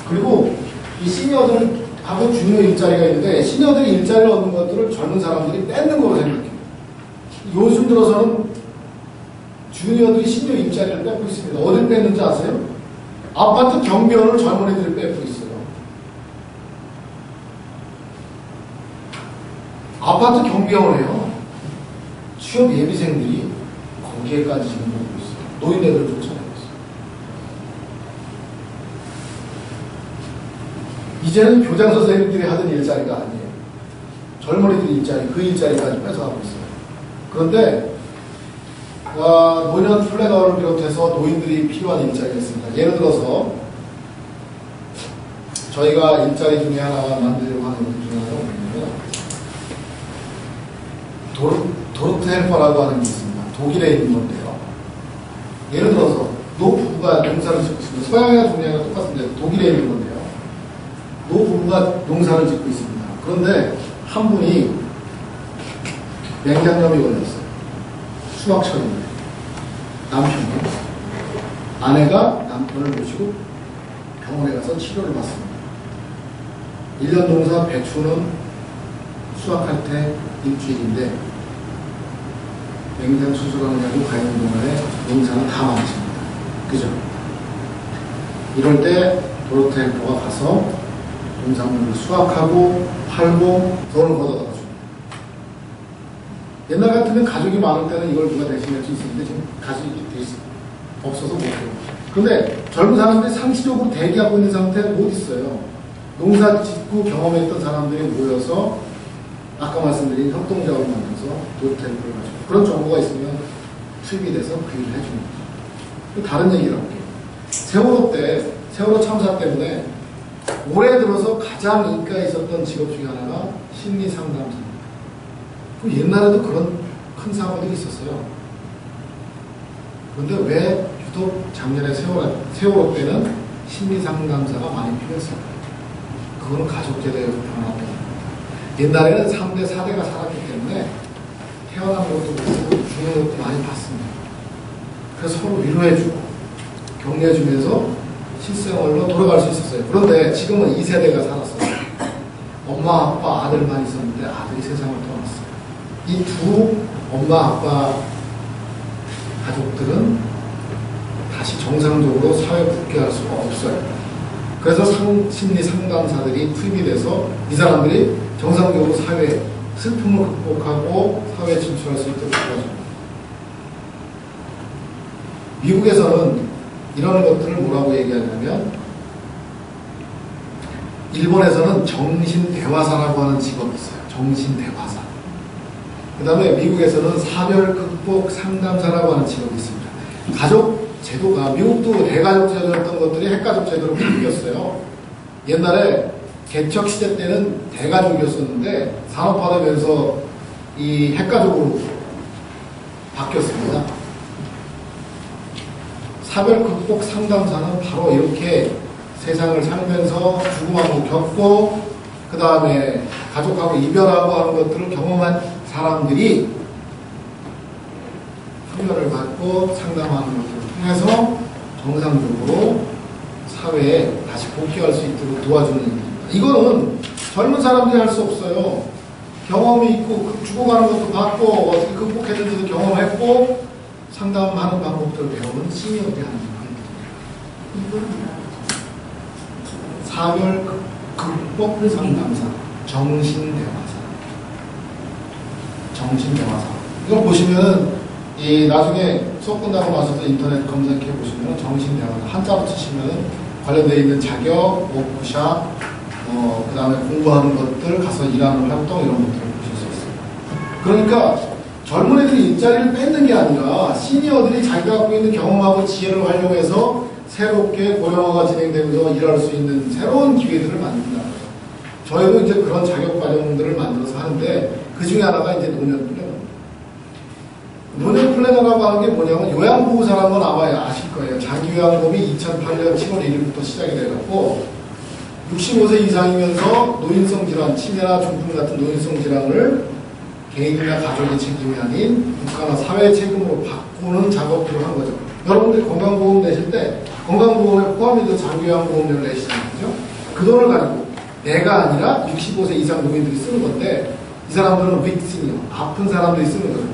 그리고 이 시니어들하고 주니어 일자리가 있는데 시니어들이 일자리를 얻는 것들을 젊은 사람들이 뺏는 거로 생각해요. 요즘 들어서는 주니어들이 시니어 일자리를 뺏고 있습니다. 어딜 뺏는지 아세요? 아파트 경비원을 젊은이들이 뺏고 있어요. 아파트 경비원을요. 취업 예비생들이 거기에까지 지금 오고 있어요. 노인네들을 쫓아내고 있어요. 이제는 교장 선생님들이 하던 일자리가 아니에요. 젊은이들 일자리, 그 일자리까지 뺏어가고 있어요. 그런데 노년 플래너를 비롯해서 노인들이 필요한 일자리가 있습니다. 예를 들어서 저희가 일자리 중에 하나 만들려고 하는 것 중에 하나가 뭐냐면 도르트 헬퍼라고 하는 게 있습니다. 독일에 있는 건데요. 예를 들어서 노부부가 농사를 짓고 있습니다. 서양이나 동양이나 똑같은데 독일에 있는 건데요. 노부부가 농사를 짓고 있습니다. 그런데 한 분이 맹장염이 걸렸어요. 수확철인데 남편이 아내가 남편을 모시고 병원에 가서 치료를 받습니다. 1년 농사 배추는 수확할 때 일주일인데 맹장 수술하느냐고 가는 동안에 농사는 다 망칩니다. 그죠? 이럴 때 도로트 헬퍼가 가서 농산물을 수확하고 팔고 돈을 걷어다 줍니다. 옛날 같으면 가족이 많을 때는 이걸 누가 대신할 수 있었는데 지금 가족이 없어서 못해요. 그런데 젊은 사람들이 상시적으로 대기하고 있는 상태에 못 있어요. 농사 짓고 경험했던 사람들이 모여서 아까 말씀드린 협동작업을 만들어서 도로트 헬퍼를 가지고 그런 정보가 있으면 투입이 돼서 그 일을 해주는 거죠. 다른 얘기를 할게요. 세월호 참사 때문에 올해 들어서 가장 인기가 있었던 직업 중에 하나가 심리상담사입니다. 옛날에도 그런 큰 사고들이 있었어요. 그런데 왜 유독 작년에 세월호 때는 심리상담사가 많이 필요했을까요? 그거는 가족제도의 변화 때문에. 옛날에는 3대, 4대가 살았기 때문에 태어난 것도 그렇고 죽는 것도 많이 봤습니다. 그래서 서로 위로해주고 격려해주면서 실생활로 돌아갈 수 있었어요. 그런데 지금은 2세대가 살았어요. 엄마, 아빠, 아들만 있었는데 아들이 세상을 떠났어요. 이 두 엄마, 아빠 가족들은 다시 정상적으로 사회復帰할 수가 없어요. 그래서 심리 상담사들이 투입이 돼서 이 사람들이 정상적으로 사회에 슬픔을 극복하고 사회에 진출할 수 있도록 도와줍니다. 미국에서는 이런 것들을 뭐라고 얘기하냐면 일본에서는 정신대화사라고 하는 직업이 있어요. 정신대화사. 그 다음에 미국에서는 사별극복 상담사라고 하는 직업이 있습니다. 가족 제도가 미국도 대가족 제도였던 것들이 핵가족 제도로 바뀌었어요. 옛날에 개척 시대 때는 대가족이었었는데 산업화되면서 이 핵가족으로 바뀌었습니다. 사별 극복 상담사는 바로 이렇게 세상을 살면서 죽음하고 겪고 그 다음에 가족하고 이별하고 하는 것들을 경험한 사람들이 훈련을 받고 상담하는 것들을 통해서 정상적으로 사회에 다시 복귀할 수 있도록 도와주는 일입니다. 이거는 젊은 사람들이 할 수 없어요. 경험이 있고 죽어가는 것도 봤고 어떻게 극복했는지도 경험했고 상담하는 방법들을 배우는 시니어들이 하는 거예요. 사별 극복 상담사, 정신대화사. 이걸 보시면 이 나중에 수업 끝나고 나서도 인터넷 검색해 보시면 정신대화사 한자로 치시면 관련되어 있는 자격, 워크샵, 그 다음에 공부하는 것들, 가서 일하는 활동 이런 것들을 보실 수 있어요. 그러니까 젊은 애들이 일자리를 뺏는 게 아니라 시니어들이 자기가 갖고 있는 경험하고 지혜를 활용해서 새롭게 고령화가 진행되면서 일할 수 있는 새로운 기회들을 만든다. 저희도 이제 그런 자격 과정들을 만들어서 하는데 그 중에 하나가 이제 노년 플래너. 노년 플래너라고 하는 게 뭐냐면 요양보호사라는 건 아마 아실 거예요. 장기요양보험이 2008년 7월 1일부터 시작이 돼갖고 65세 이상이면서 노인성 질환, 치매나 중풍 같은 노인성 질환을 개인이나 가족의 책임이 아닌 국가나 사회 책임으로 바꾸는 작업들을 한 거죠. 여러분들 건강보험 내실 때 건강보험에 포함이 된 장기요양보험료를 내시잖아요. 그죠? 그 돈을 가지고 내가 아니라 65세 이상 노인들이 쓰는 건데 이 사람들은 위크 시니어, 아픈 사람들이 쓰는 거죠.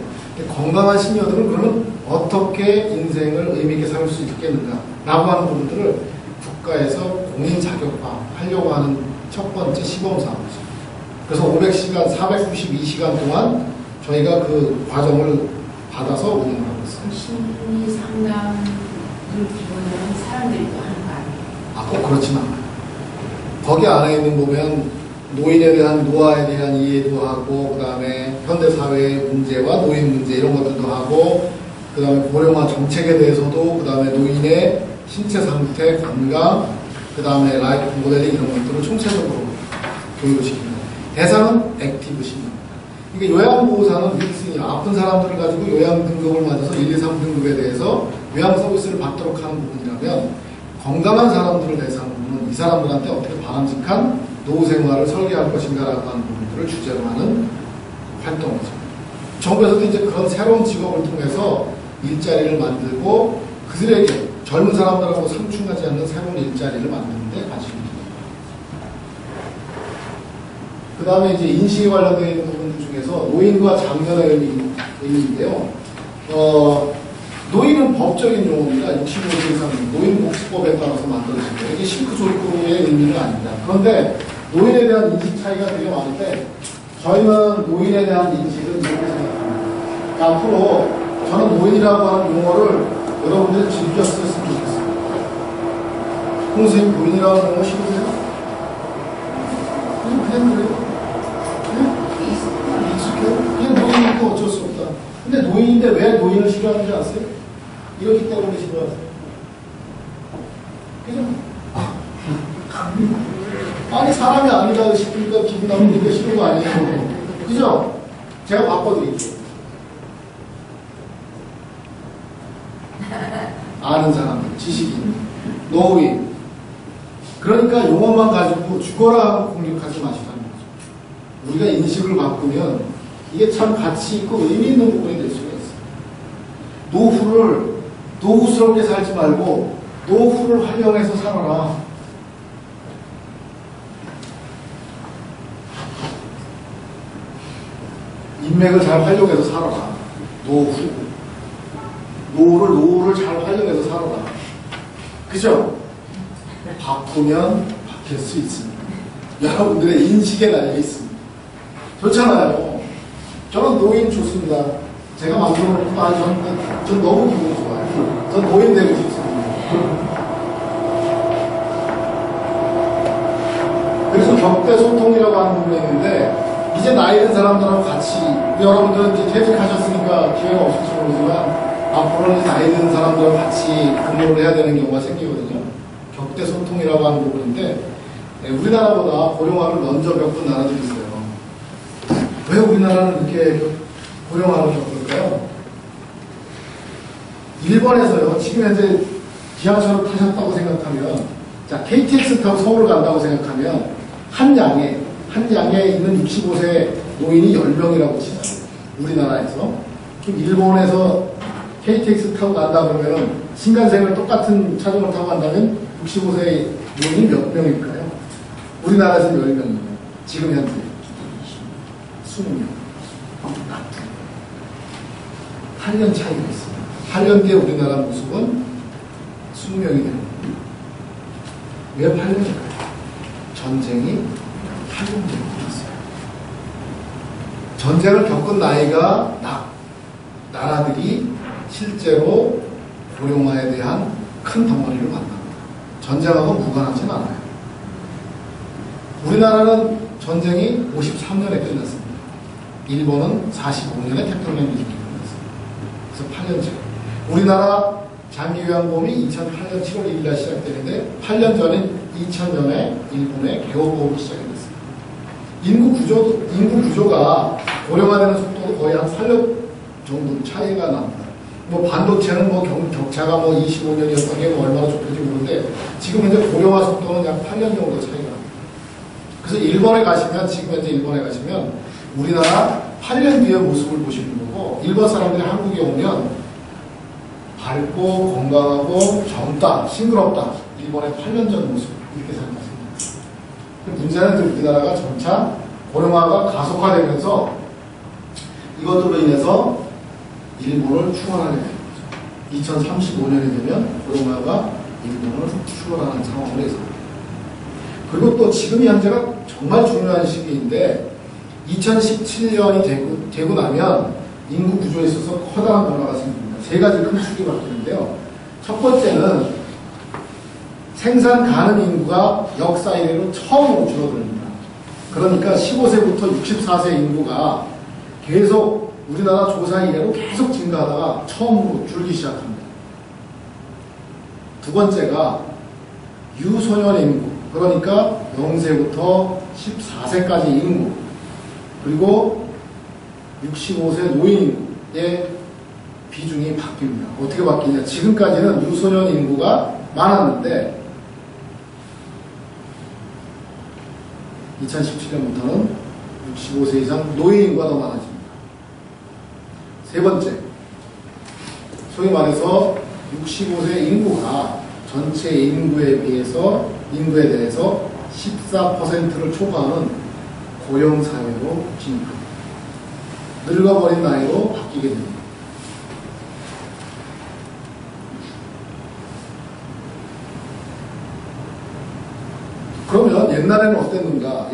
건강한 시니어들은 그러면 어떻게 인생을 의미있게 살 수 있겠는가 라고 하는 부분들을 국가에서 공인 자격화 하려고 하는 첫 번째 시범사업이죠. 그래서 500시간, 492시간 동안 저희가 그 과정을 받아서 운영을 하고 있어요. 심리 상담을 기본으로 한 사람들이 또 하는 거 아니에요? 꼭 그렇진 않아요. 거기 안에 있는 보면 노인에 대한 노화에 대한 이해도 하고 그 다음에 현대사회의 문제와 노인 문제 이런 것들도 하고 그 다음에 고령화 정책에 대해서도 그 다음에 노인의 신체 상태, 건강 그 다음에 라이프 모델링 이런 것들을 총체적으로 교육을 시킵니다. 대상은 액티브 시니어입니다. 이게 요양보호사는 윌슨이 아픈 사람들을 가지고 요양 등급을 맞아서 1, 2, 3등급에 대해서 요양 서비스를 받도록 하는 부분이라면 건강한 사람들을 대상으로 보는 이 사람들한테 어떻게 바람직한 노후 생활을 설계할 것인가라고 하는 부분들을 주제로 하는 활동이죠. 정부에서도 이제 그런 새로운 직업을 통해서 일자리를 만들고 그들에게 젊은 사람들하고 상충하지 않는 새로운 일자리를 만드는 데 관심이 있습니다. 그 다음에 이제 인식에 관련되어 있는 부분들 중에서 노인과 장년의 의미인데요. 노인은 법적인 용어입니다. 65세 이상 노인복지법에 따라서 만들어진 거예요. 이게 싱크조이코의 의미는 아닙니다. 그런데 노인에 대한 인식 차이가 되게 많은데 저희는 노인에 대한 인식은 이렇게 생각합니다. 앞으로 저는 노인이라고 하는 용어를 여러분들이 즐겨 쓰셨으면 좋겠어요. 홍 선생님 노인이라고 하는 용어 싫으세요? 그냥 그래요. 익숙해요. 그냥 노인이니까 어쩔 수 없다. 근데 노인인데 왜 노인을 싫어하는지 아세요? 이렇기 때문에 싫어하세요. 그죠? 아니 사람이 아니다 싶으니까 기분 나쁘니까 싫은 거 아니에요. 그죠? 제가 바꿔드릴게요. 아는 사람들, 지식인, 노인. 그러니까 용어만 가지고 죽어라 하고 공격하지 마시라는 거죠. 우리가 인식을 바꾸면 이게 참 가치 있고 의미 있는 부분이 될 수가 있어요. 노후를 노후스럽게 살지 말고 노후를 활용해서 살아라. 인맥을 잘 활용해서 살아라. 노후를 잘 활용해서 살아라. 그죠? 바꾸면 바뀔 수 있습니다. 여러분들의 인식에 달려 있습니다. 좋잖아요. 저는 노인 좋습니다. 제가 만들어 놓고 전 너무 기분이 좋아요. 전 노인 되고 싶습니다. 그래서 격대 소통이라고 하는 부분이 있는데 이제 나이 든 사람들하고 같이 여러분들은 이제 퇴직하셨으니까 기회가 없을지 모르지만 앞으로는 나이 든 사람들하고 같이 근무를 해야 되는 경우가 생기거든요. 격대 소통이라고 하는 부분인데 우리나라보다 고령화를 먼저 겪은 나라들이 있어요. 왜 우리나라는 이렇게 고령화를 겪을까요? 일본에서요. 지금 현재 지하철을 타셨다고 생각하면, 자, KTX 타고 서울 간다고 생각하면, 한 양에 있는 65세 노인이 10명이라고 치잖아요. 우리나라에서. 그럼 일본에서 KTX 타고 간다 그러면, 신간센을 똑같은 차종을 타고 간다면, 65세 노인이 몇 명일까요? 우리나라에서는 10명이에요. 지금 현재. 20명. 8년 차이가 있습니다. 8년 뒤에 우리나라 모습은 20명이 되는 겁니다. 왜 8년일까요? 전쟁이 8년 전에 있었어요. 전쟁을 겪은 나이가 나라들이 실제로 고령화에 대한 큰 덩어리를 만납니다. 전쟁하고 무관하진 않아요. 우리나라는 전쟁이 53년에 끝났습니다. 일본은 45년에 태평양 전쟁이 끝났습니다. 그래서 8년 전. 우리나라 장기요양보험이 2008년 7월 1일 날 시작되는데 8년 전인 2000년에 일본의 개호보험이 시작이 됐습니다. 인구 구조가 고령화되는 속도도 거의 한 8년 정도 차이가 납니다. 뭐 반도체는 뭐 격차가 뭐 25년이었던 게 뭐 얼마나 좁혀지 모르는데 지금 현재 고령화 속도는 약 8년 정도 차이가 납니다. 그래서 일본에 가시면, 지금 현재 일본에 가시면 우리나라 8년 뒤의 모습을 보시는 거고, 일본 사람들이 한국에 오면 밝고 건강하고 젊다, 싱그럽다, 일본의 8년 전 모습, 이렇게 생각하십니다. 문제는 우리나라가 점차 고령화가 가속화되면서 이것으로 인해서 일본을 추월하게 되는 거죠. 2035년이 되면 고령화가 일본을 추월하는 상황으로 해서. 그리고 또 지금 현재가 정말 중요한 시기인데 2017년이 되고 나면 인구 구조에 있어서 커다란 변화가 생깁니다. 세 가지 큰 축이 바뀌는데요. 첫 번째는 생산 가능 인구가 역사 이래로 처음으로 줄어듭니다. 그러니까 15세부터 64세 인구가 계속 우리나라 조사 이래로 계속 증가하다가 처음으로 줄기 시작합니다. 두 번째가 유소년 인구, 그러니까 0세부터 14세까지 인구, 그리고 65세 노인의 비중이 바뀝니다. 어떻게 바뀌냐? 지금까지는 유소년 인구가 많았는데 2017년부터는 65세 이상 노인 인구가 더 많아집니다. 세 번째, 소위 말해서 65세 인구가 전체 인구에 대해서 14%를 초과하는 고령사회로 진입합니다. 늙어버린 나이로 바뀌게 됩니다. 그러면 옛날에는 어땠는가?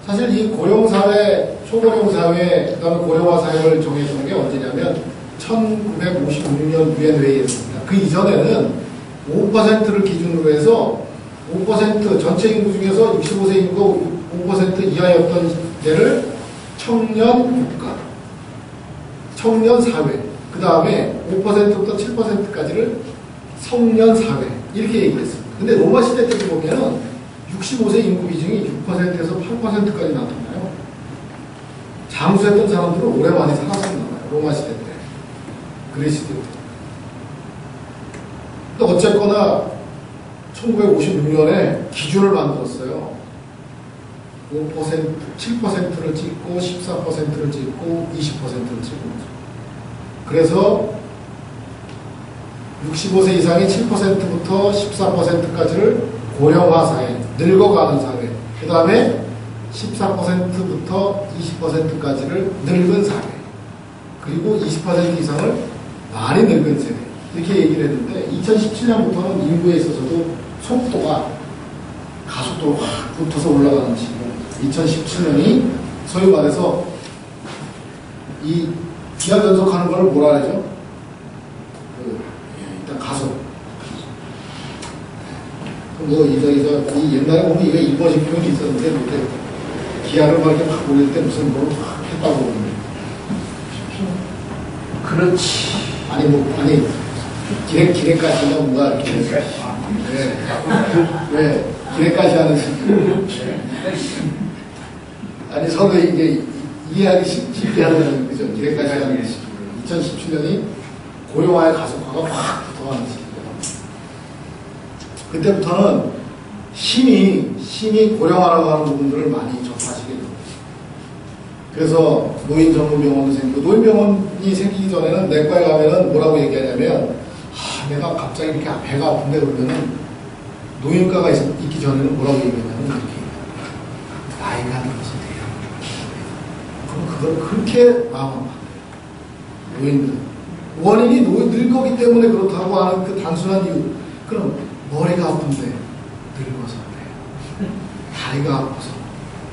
사실 이 고령사회, 초고령사회, 그 다음에 고령화사회를 정해준 게 언제냐면 1956년 유엔 회의였습니다. 그 이전에는 5%를 기준으로 해서 5% 전체 인구 중에서 65세 인구 5% 이하였던 데를 청년 국가, 청년 사회, 그 다음에 5%부터 7%까지를 성년 사회, 이렇게 얘기했습니다. 근데 로마 시대 때 보면은 65세 인구 비중이 6%에서 8%까지 나타나요. 장수했던 사람들은 오래 많이 살았었나 봐요. 로마 시대 때. 그리스 시대 때. 근데 어쨌거나 1956년에 기준을 만들었어요. 5%, 7%를 찍고 14%를 찍고 20%를 찍고. 그래서 65세 이상의 7%부터 14%까지를 고령화 사회, 늙어가는 사회, 그 다음에 14%부터 20%까지를 늙은 사회, 그리고 20% 이상을 많이 늙은 세대, 이렇게 얘기를 했는데 2017년부터는 인구에 있어서도 속도가 가속도로 확 붙어서 올라가는 시기입니다. 2017년이 소위 말해서 이 기하 변속하는 걸 뭐라 하죠? 일단 가속. 이 옛날에 보면 이게 일본식 표현이 있었는데 그때 기아를 막 이렇게 막 올릴 때 무슨 뭘 확 했다고 그러는데. 그렇지. 아니 기획까지나 뭔가 이렇게. 왜 기획까지 하는 아니 서로 이게 이해하기 쉽게 하는 그죠? 기획까지 하는 2017년이 고령화의 가속화가 확 더하는 시기입니다. 그때부터는 심히 고령화라고 하는 부분들을 많이 접하시게 됩니다. 그래서 노인 전문 병원도 생기고, 노인 병원이 생기기 전에는 내과에 가면은 뭐라고 얘기하냐면, 내가 갑자기 이렇게 배가 아픈데 그러면은 노인과가 있기 전에는 뭐라고 얘기하냐면 이렇게 나이가 들어서 돼요. 그럼 그걸 그렇게 마음을 노인들 원인이 늙었기 때문에 그렇다고 하는 그 단순한 이유. 그럼 머리가 아픈데 늙어서 그래요. 다리가 아파서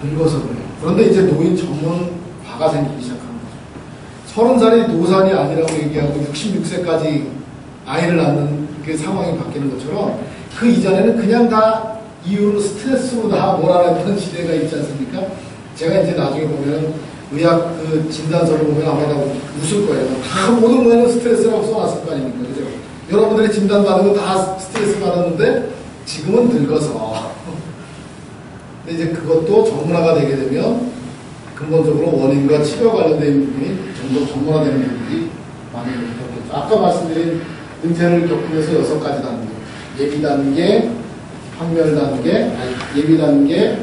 늙어서 그래요. 그런데 이제 노인 전문과가 생기기 시작한 거죠. 30살이 노산이 아니라고 얘기하고 66세까지 아이를 낳는 그 상황이 바뀌는 것처럼 그 이전에는 그냥 다 이유로 스트레스로 다 몰아냈던 시대가 있지 않습니까? 제가 이제 나중에 보면 의학 그 진단서를 보면 아마 다 웃을 거예요. 다 모든 거에는 스트레스라고 써놨을 거 아닙니까? 그죠? 여러분들이 진단받은 거 다 스트레스 받았는데 지금은 늙어서. 근데 이제 그것도 전문화가 되게 되면 근본적으로 원인과 치료 관련된 부분이 좀 더 전문화되는 부분이 많이 겪겠죠. 아까 말씀드린 등재를 겪으면서 6가지 단계. 예비 단계, 판별 단계, 예비 단계,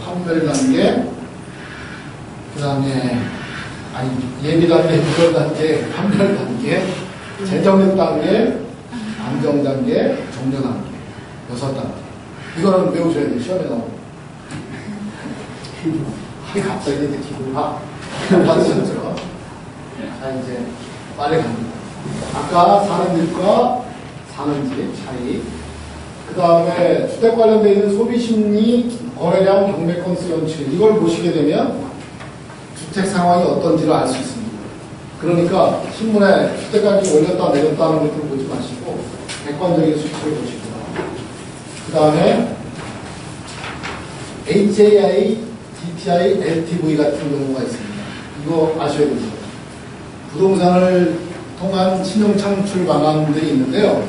판별 단계, 그 다음에, 예비 단계, 판별 단계, 판별 단계, 재정립 단계, 안정 단계, 종료 단계. 6단계. 이거는 외우셔야 돼요. 시험에 나오고. 갑자기 이제 기분가 받으셨죠? 자, 이제 빨리 갑니다. 아까 사는 집과 사는 집 차이. 그 다음에 주택 관련되어 있는 소비심리, 거래량, 경매 건수 연출. 이걸 보시게 되면 주택 상황이 어떤지를 알 수 있습니다. 그러니까 신문에 주택가격이 올렸다 내렸다 하는 것들을 보지 마시고 객관적인 수치를 보시고요. 그 다음에 HAI, DTI, LTV 같은 경우가 있습니다. 이거 아셔야 됩니다. 부동산을 통한 신용 창출 방안들이 있는데요.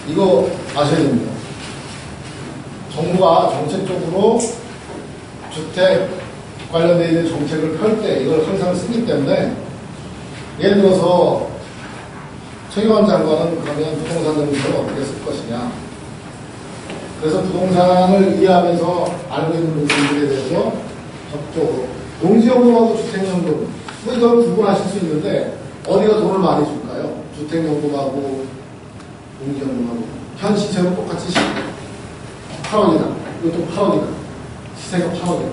이거 아셔야 됩니다. 정부가 정책적으로 주택 관련되어 있는 정책을 펼 때 이걸 항상 쓰기 때문에 예를 들어서 최경환 장관은 그러면 부동산 정책을 어떻게 쓸 것이냐. 그래서 부동산을 이해하면서 알고 있는 부분들에 대해서 적극적으로 농지연금하고 주택연금 이걸 구분하실 수 있는데 어디가 돈을 많이 줄까요? 주택연금하고 농지연금하고 현 시세로 똑같이 8억이다. 이것도 8억이다. 시세가 8억이다.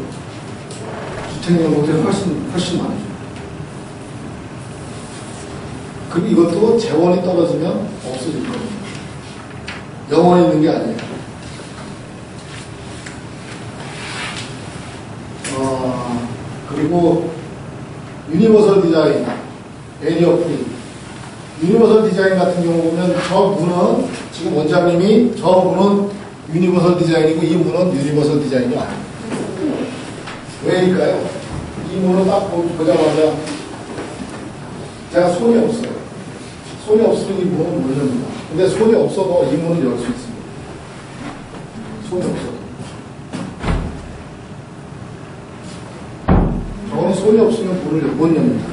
주택연금보다 훨씬 많이 줘요. 그리고 이것도 재원이 떨어지면 없어질 겁니다. 영원히 있는 게 아니에요. 그리고 유니버설 디자인, 베리어 프리. 유니버설 디자인 같은 경우 보면 저 문은 지금 원장님이 저 문은 유니버설 디자인이고 이 문은 유니버설 디자인이 아니에요. 왜일까요? 이 문을 딱 보자마자 제가 손이 없어요. 손이 없으면 이 문은 못 열립니다. 근데 손이 없어도 이 문을 열 수 있습니다. 손이 없어도. 저거는 손이 없으면 문을 못 엽니다.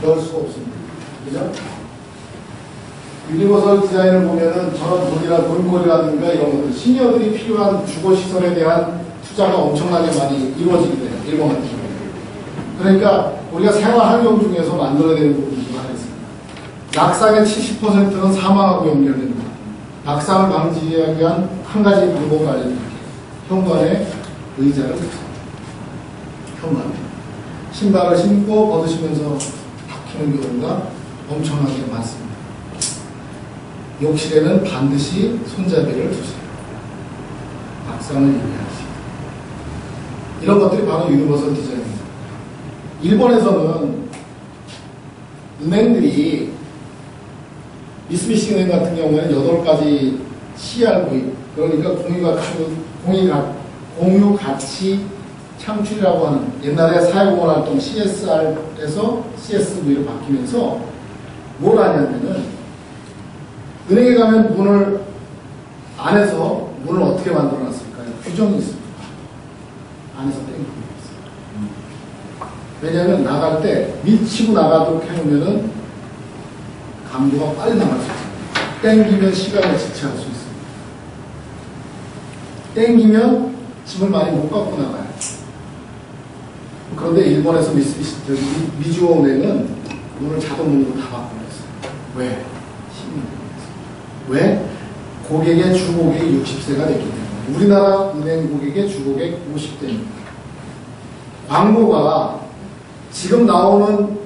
열 수가 없습니다. 그죠? 유니버설 디자인을 보면은 저런 논골이라든가 이런 것들, 시니어들이 필요한 주거시설에 대한 투자가 엄청나게 많이 이루어지게 돼요. 일본 같은 경우. 그러니까 우리가 생활 환경 중에서 만들어야 되는 부분이 하나 있습니다. 낙상의 70%는 사망하고 연결됩니다. 낙상을 방지하기 위한 한 가지 방법을 알려드릴게요. 현관에 의자를 붙여요. 현관에. 신발을 신고 벗으시면서 박히는 경우가 엄청나게 많습니다. 욕실에는 반드시 손잡이를 두세요. 낙상을 유의하세요. 이런 것들이 바로 유니버설 디자인입니다. 일본에서는 은행들이 미쓰비시 은행 같은 경우에는 8가지 CRV, 그러니까 공유 가치 창출이라고 하는 옛날에 사회공헌 활동 CSR에서 CSV로 바뀌면서 뭘 하냐면은 은행에 가면 문을 안에서 문을 어떻게 만들어 놨을까요? 규정이 있습니다. 안에서 땡기고 있어요. 왜냐하면 나갈 때 밀치고 나가도록 해놓으면은 강도가 빨리 나갈 수 있어요. 땡기면 시간을 지체할 수 있습니다. 땡기면 짐을 많이 못 갖고 나가요. 그런데 일본에서 미주오 은행은 문을 자동문으로 다 바꿔놨어요. 왜? 왜? 고객의 주고객이 60세가 됐기 때문에. 우리나라 은행 고객의 주고객 50대입니다. 광고가 지금 나오는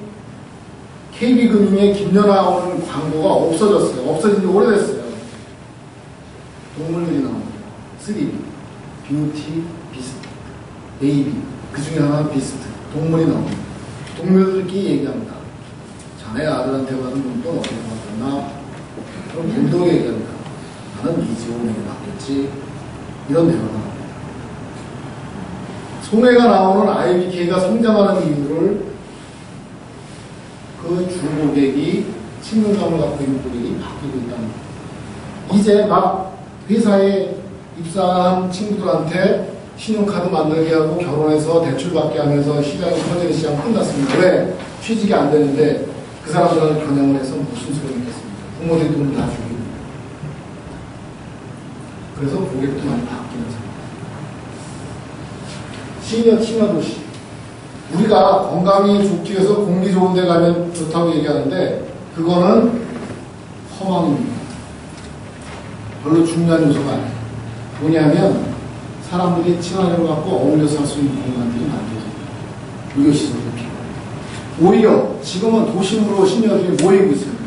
KB금융의 김연아 나오는 광고가 없어졌어요. 없어진 지 오래됐어요. 동물들이 나옵니다. 3B, 뷰티, 비스트, 베이비. 그 중에 하나는 비스트. 동물이 나옵니다. 동물들끼리 얘기합니다. 자네 아들한테 받은 용돈 어떻게 받았나? 그럼 불독이 얘기합니다. 나는 미지오은행에 받겠지. 이런 대화가 나옵니다. 손해가 나오는 IBK가 성장하는 이유를 그 주고객이 친근감을 갖고 있는 고객이 바뀌고 있다는 거예요. 이제 막 회사에 입사한 친구들한테 신용카드 만들게 하고 결혼해서 대출받게 하면서 시장이 터지는 시장 끝났습니다. 왜? 취직이 안 되는데 그 사람들한테 겨냥을 해서 무슨 소용이 있겠습니까? 부모들이 돈을 다 주고. 그래서 고객도 많이 바뀌는 상황. 시니어 친화 도시. 우리가 건강이 좋기 위해서 공기 좋은 데 가면 좋다고 얘기하는데 그거는 허망입니다. 별로 중요한 요소가 아니에요. 뭐냐면 사람들이 친화력을 갖고 어울려서 살 수 있는 공간들이 만들어집니다. 의료시설도 필요해요. 오히려 지금은 도심으로 시니어들이 모이고 있습니다.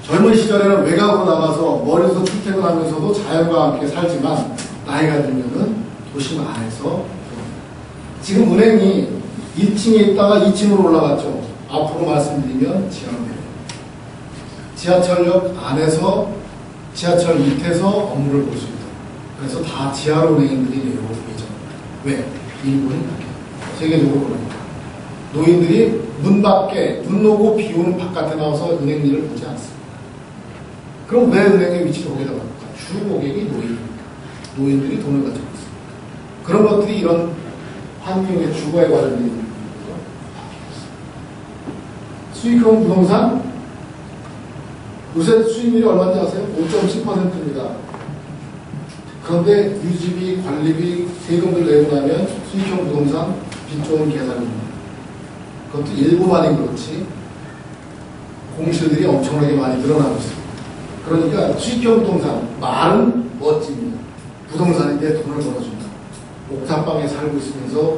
젊은 시절에는 외곽으로 나가서 멀리서 출퇴근하면서도 자연과 함께 살지만 나이가 들면은 도심 안에서 지금 은행이 1층에 있다가 2층으로 올라갔죠. 앞으로 말씀드리면 지하로 내려요. 지하철역 안에서 지하철 밑에서 업무를 볼 수 있다. 그래서 다 지하로 은행인들이 내려오고 예정입니다. 왜? 일본이 그렇게 세계적으로 그러니까. 노인들이 문 밖에 눈 오고 비 오는 바깥에 나와서 은행 일을 보지 않습니다. 그럼 왜 은행의 위치를 거기다 바꿀까? 주 고객이 노인들이 돈을 가지고 있습니다. 그런 것들이 이런 환경의 주거에 관련된 일들로 바뀌었습니다. 수익형 부동산 요새 수익률이 얼마인지 아세요? 5.10%입니다. 그런데 유지비, 관리비, 세금을 내고 나면 수익형 부동산 빚 좋은 계산입니다. 그것도 일부만이 그렇지 공실들이 엄청나게 많이 늘어나고 있습니다. 그러니까 수익형 부동산 말은 멋집니다. 부동산인데 돈을 벌어준다. 옥탑방에 살고 있으면서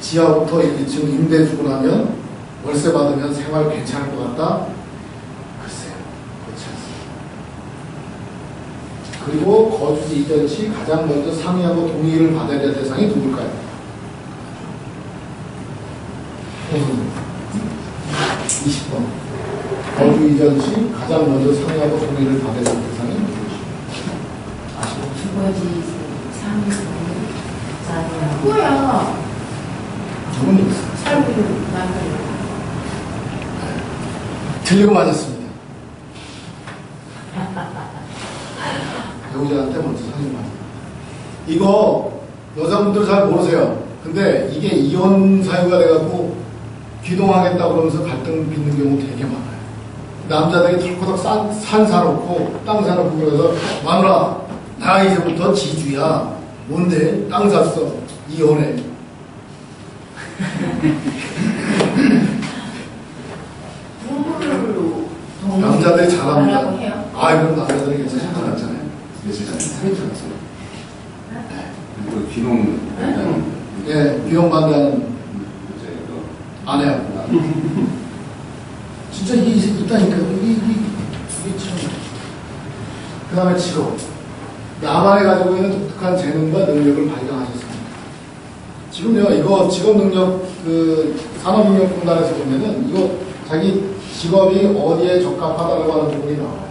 지하부터 1층 임대 주고 나면 월세 받으면 생활 괜찮을 것 같다? 글쎄요. 그렇지 않습니다. 그리고 거주지 이전 시 가장 먼저 상의하고 동의를 받아야 될 대상이 누굴까요? 20번. 거주 이전 시 가장 먼저 상의하고 동의를 받아야 될 대상이 누구시죠? 아시죠? 주거지 상의 뭐야? 저는 살고 있는 남들. 틀리고 맞았습니다. 배우자한테 먼저 상의 맞아요. 이거 여자분들 잘 모르세요. 근데 이게 이혼 사유가 돼갖고 귀동하겠다 그러면서 갈등 빚는 경우 되게 많아요. 남자들이 털커덕 산 사놓고 땅 사놓고 그래서 마누라 나 이제부터 지주야. 뭔데? 땅 샀어. 이혼해. 남자들이 잘합니다. 아, 그럼 남자들이 괜찮지 않았잖아요. 며칠 전에 괜찮았어요. 그리고 귀농 예, 비용 반대하는 아내하고. 진짜 이게 있다니까요. 이게 참. 그 다음에 직업. 나만이 가지고 있는 독특한 재능과 능력을 발견하셨습니다. 지금요, 이거 직업능력, 산업능력공단에서 보면은 이거 자기 직업이 어디에 적합하다고 하는 부분이 나와요.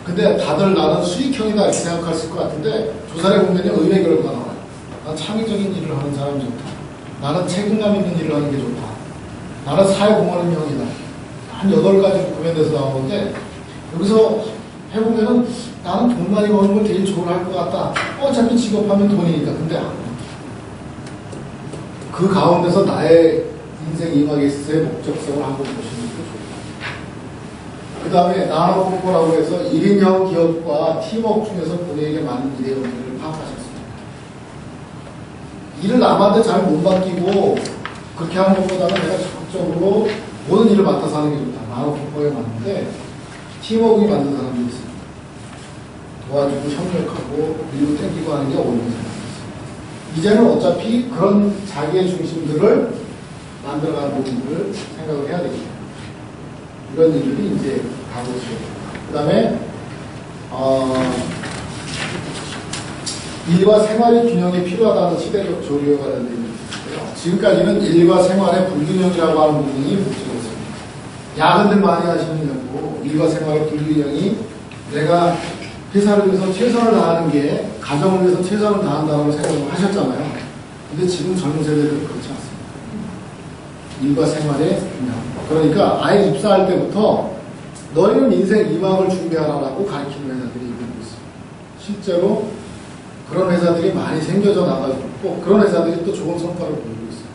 근데 다들 나는 수익형이다 이렇게 생각하실 것 같은데 조사를 보면요, 의외 결과가 나와요. 난 창의적인 일을 하는 사람이 좋다. 나는 책임감 있는 일을 하는 게 좋다. 나는 사회공헌인형이다. 한 8가지 구현돼서 나오는데 여기서 해보면은 나는 돈 많이 버는 걸 제일 좋아할 것 같다. 어차피 직업하면 돈이니까. 근데 그 가운데서 나의 인생 이마게스의 목적성을 한번 보시는 게 좋다. 그 다음에 나노코코라고 해서 1인형 기업과 팀워크 중에서 본인에게 맞는 일의 의미를 파악하셨습니다. 일을 남한테 잘 못 맡기고 그렇게 하는 것보다는 내가 적극적으로 모든 일을 맡아서 하는 게 좋다. 나노코코에 맞는데 팀워크에 맞는 사람들이 있습니다. 도와주고 협력하고 밀고 땡기고 하는 게 어려운 사람들이 있습니다. 이제는 어차피 그런 자기의 중심들을 만들어가는 부분들을 생각을 해야 되겠다. 이런 일들이 이제 가고 있어요. 그 다음에 일과 생활의 균형이 필요하다는 시대적 조류에 관련된 얘기인데요. 지금까지는 일과 생활의 불균형이라고 하는 부분이 묵직했습니다. 야근들 많이 하시느냐고 일과 생활의 불균형이 내가 회사를 위해서 최선을 다하는 게 가정을 위해서 최선을 다한다고 생각을 하셨잖아요. 근데 지금 젊은 세대들은 그렇지 않습니다. 일과 생활의 균형. 그러니까 아예 입사할 때부터 너희는 인생 2막을 준비하라고 가르치는 회사들이 있고 있습니다. 실제로 그런 회사들이 많이 생겨져 나가고 있고 그런 회사들이 또 좋은 성과를 보이고 있어요.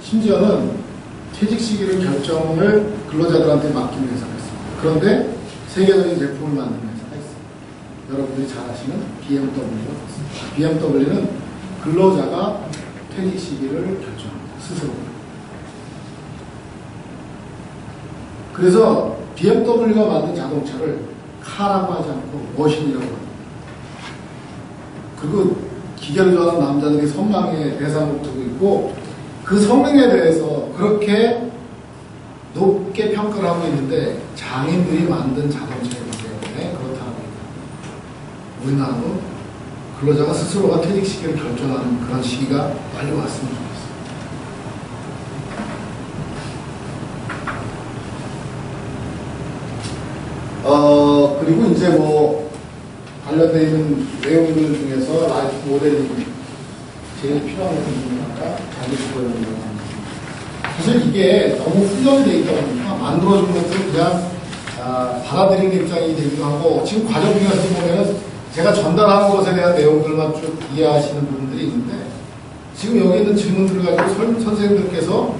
심지어는 퇴직 시기를 결정을 근로자들한테 맡기는 회사가 있습니다. 그런데 세계적인 제품을 만드는 회사가 있습니다. 여러분들이 잘 아시는 BMW가 있습니다. BMW는 근로자가 퇴직 시기를 결정합니다. 스스로. 그래서 BMW가 만든 자동차를 카라고 하지 않고 머신이라고 합니다. 그리고 기계를 좋아하는 남자들이 선망의 대상으로 두고 있고 그 성능에 대해서 그렇게 높게 평가를 하고 있는데 장인들이 만든 자동차이기 때문에 그렇다고 합니다. 우리나라도 근로자가 스스로가 퇴직 시기를 결정하는 그런 시기가 빨리 왔으면 좋겠습니다. 그리고 이제 뭐 관련되어 있는 내용들 중에서 라이프 모델링 제일 필요한 것들 중에 하나가 자기주도형이라고 합니다. 사실 이게 너무 훈련이 되어 있다 보니까 만들어준 것들을 그냥 받아들이는 입장이 되기도 하고 지금 과정 중에서 보면 제가 전달하는 것에 대한 내용들만 쭉 이해하시는 부분들이 있는데 지금 여기 있는 질문들을 가지고 선생님들께서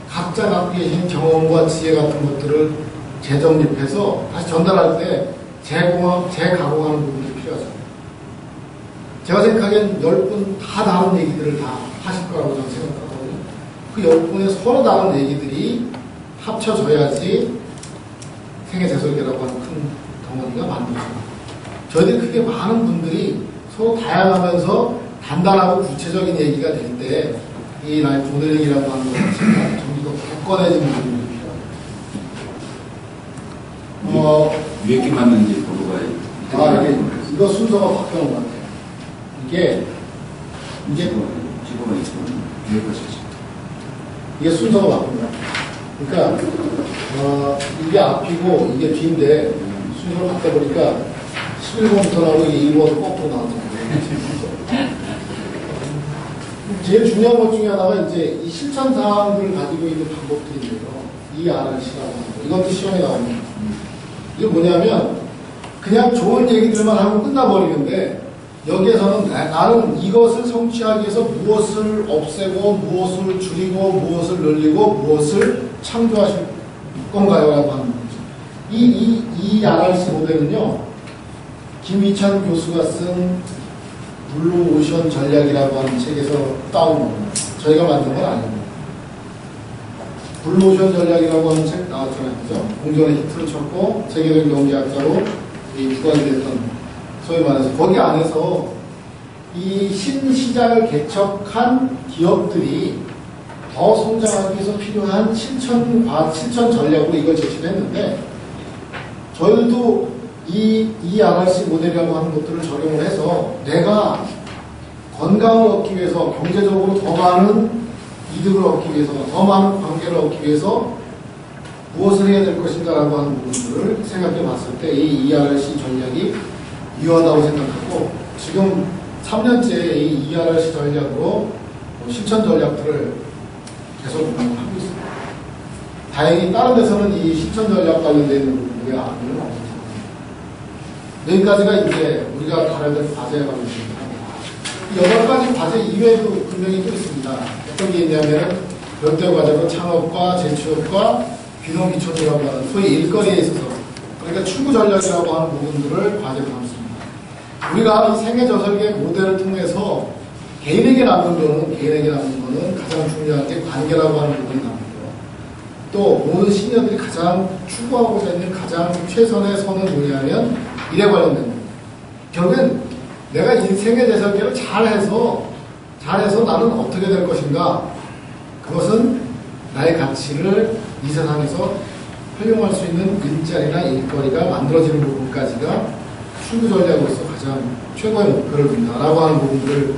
각자 갖고 계신 경험과 지혜 같은 것들을 재정립해서 다시 전달할 때 재가공하는 부분들이 필요하죠. 제가 생각하기엔 10분 다 다른 얘기들을 다 하실 거라고 저는 생각하거든요. 그 10분의 서로 다른 얘기들이 합쳐져야지 생애재설계라고 하는 큰 덩어리가 만들어집니다. 저희들이 크게 많은 분들이 서로 다양하면서 단단하고 구체적인 얘기가 될 때 이 라이프 모델링이라고 하는 것을 좀 더 굳건해지는 부분이 위에 맞는지 보고 가야 이거 순서가 바뀌는 것 같아요. 이게 지구가 있으면 위에 것이죠. 이게 순서가 바꾼 거야. 그러니까 이게 앞이고 이게 뒤인데 순서를 바꿔보니까 11번부터 나오고 이게 1번으로 거꾸로 나왔잖아요. 제일 중요한 것 중에 하나가 이제 이 실천 사항들을 가지고 있는 방법들인데요. 이 RRC라고 하는 거. 이것도 시험에 나옵니다. 이게 뭐냐면 그냥 좋은 얘기들만 하고 끝나버리는데 여기에서는 나는 이것을 성취하기 위해서 무엇을 없애고 무엇을 줄이고 무엇을 늘리고 무엇을 창조하실 건가요? 라고 하는 거죠. 이 RRC 모델은요 김희찬 교수가 쓴 블루오션 전략이라고 하는 책에서 따온 겁니다. 저희가 만든 건 아닙니다. 블루오션 전략이라고 하는 책 나왔잖아요. 그죠? 공전의 히트를 쳤고 세계적인 경제학자로 부각이 됐던 소위 말해서 거기 안에서 이 신시장을 개척한 기업들이 더 성장하기 위해서 필요한 실천 전략으로 이걸 제시를 했는데 저희들도 이 RRC 모델이라고 하는 것들을 적용을 해서 내가 건강을 얻기 위해서 경제적으로 더 많은 이득을 얻기 위해서 더 많은 관계를 얻기 위해서 무엇을 해야 될 것인가라고 하는 부분들을 생각해 봤을 때 이 ERC 전략이 유효하다고 생각하고 지금 3년째 이 ERC 전략으로 실천 전략들을 계속 하고 있습니다. 다행히 다른 데서는 이 실천 전략 관련된 부분이 아니에요. 여기까지가 이제 우리가 다뤄야 될 과제에 관련됩니다. 8가지 과제 이외에도 분명히 또 있습니다. 어떤 게 있냐면 별도 과제로 창업과 재취업과 비동기촌이라고 하는 소위 일거리에 있어서 그러니까 출구 전략이라고 하는 부분들을 과제로 삼습니다. 우리가 이 생애저설계 모델을 통해서 개인에게 남는 거는 가장 중요한 게 관계라고 하는 부분이 남고요. 또 모든 시니어들이 가장 추구하고자 있는 가장 최선의 선은 뭐냐면 일에 관련된 겁니다. 결국엔 내가 인생의 재설계를 잘해서 나는 어떻게 될 것인가, 그것은 나의 가치를 이 세상에서 활용할 수 있는 일자리나 일거리가 만들어지는 부분까지가 출구 전략으로서 가장 최고의 목표를 둔다라고 하는 부분들을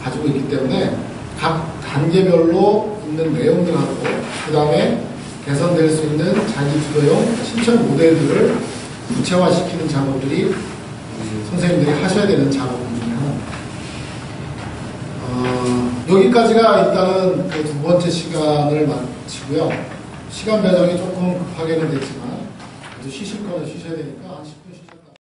가지고 있기 때문에 각 단계별로 있는 내용들하고 그 다음에 개선될 수 있는 자기 주도형 실천 모델들을 구체화시키는 작업들이 선생님들이 하셔야 되는 작업들 중에 하나입니다. 여기까지가 일단은 그 두 번째 시간을 마치고요. 시간 배정이 조금 급하게는 됐지만 쉬실 거는 쉬셔야 되니까 한 10분 쉬셨다.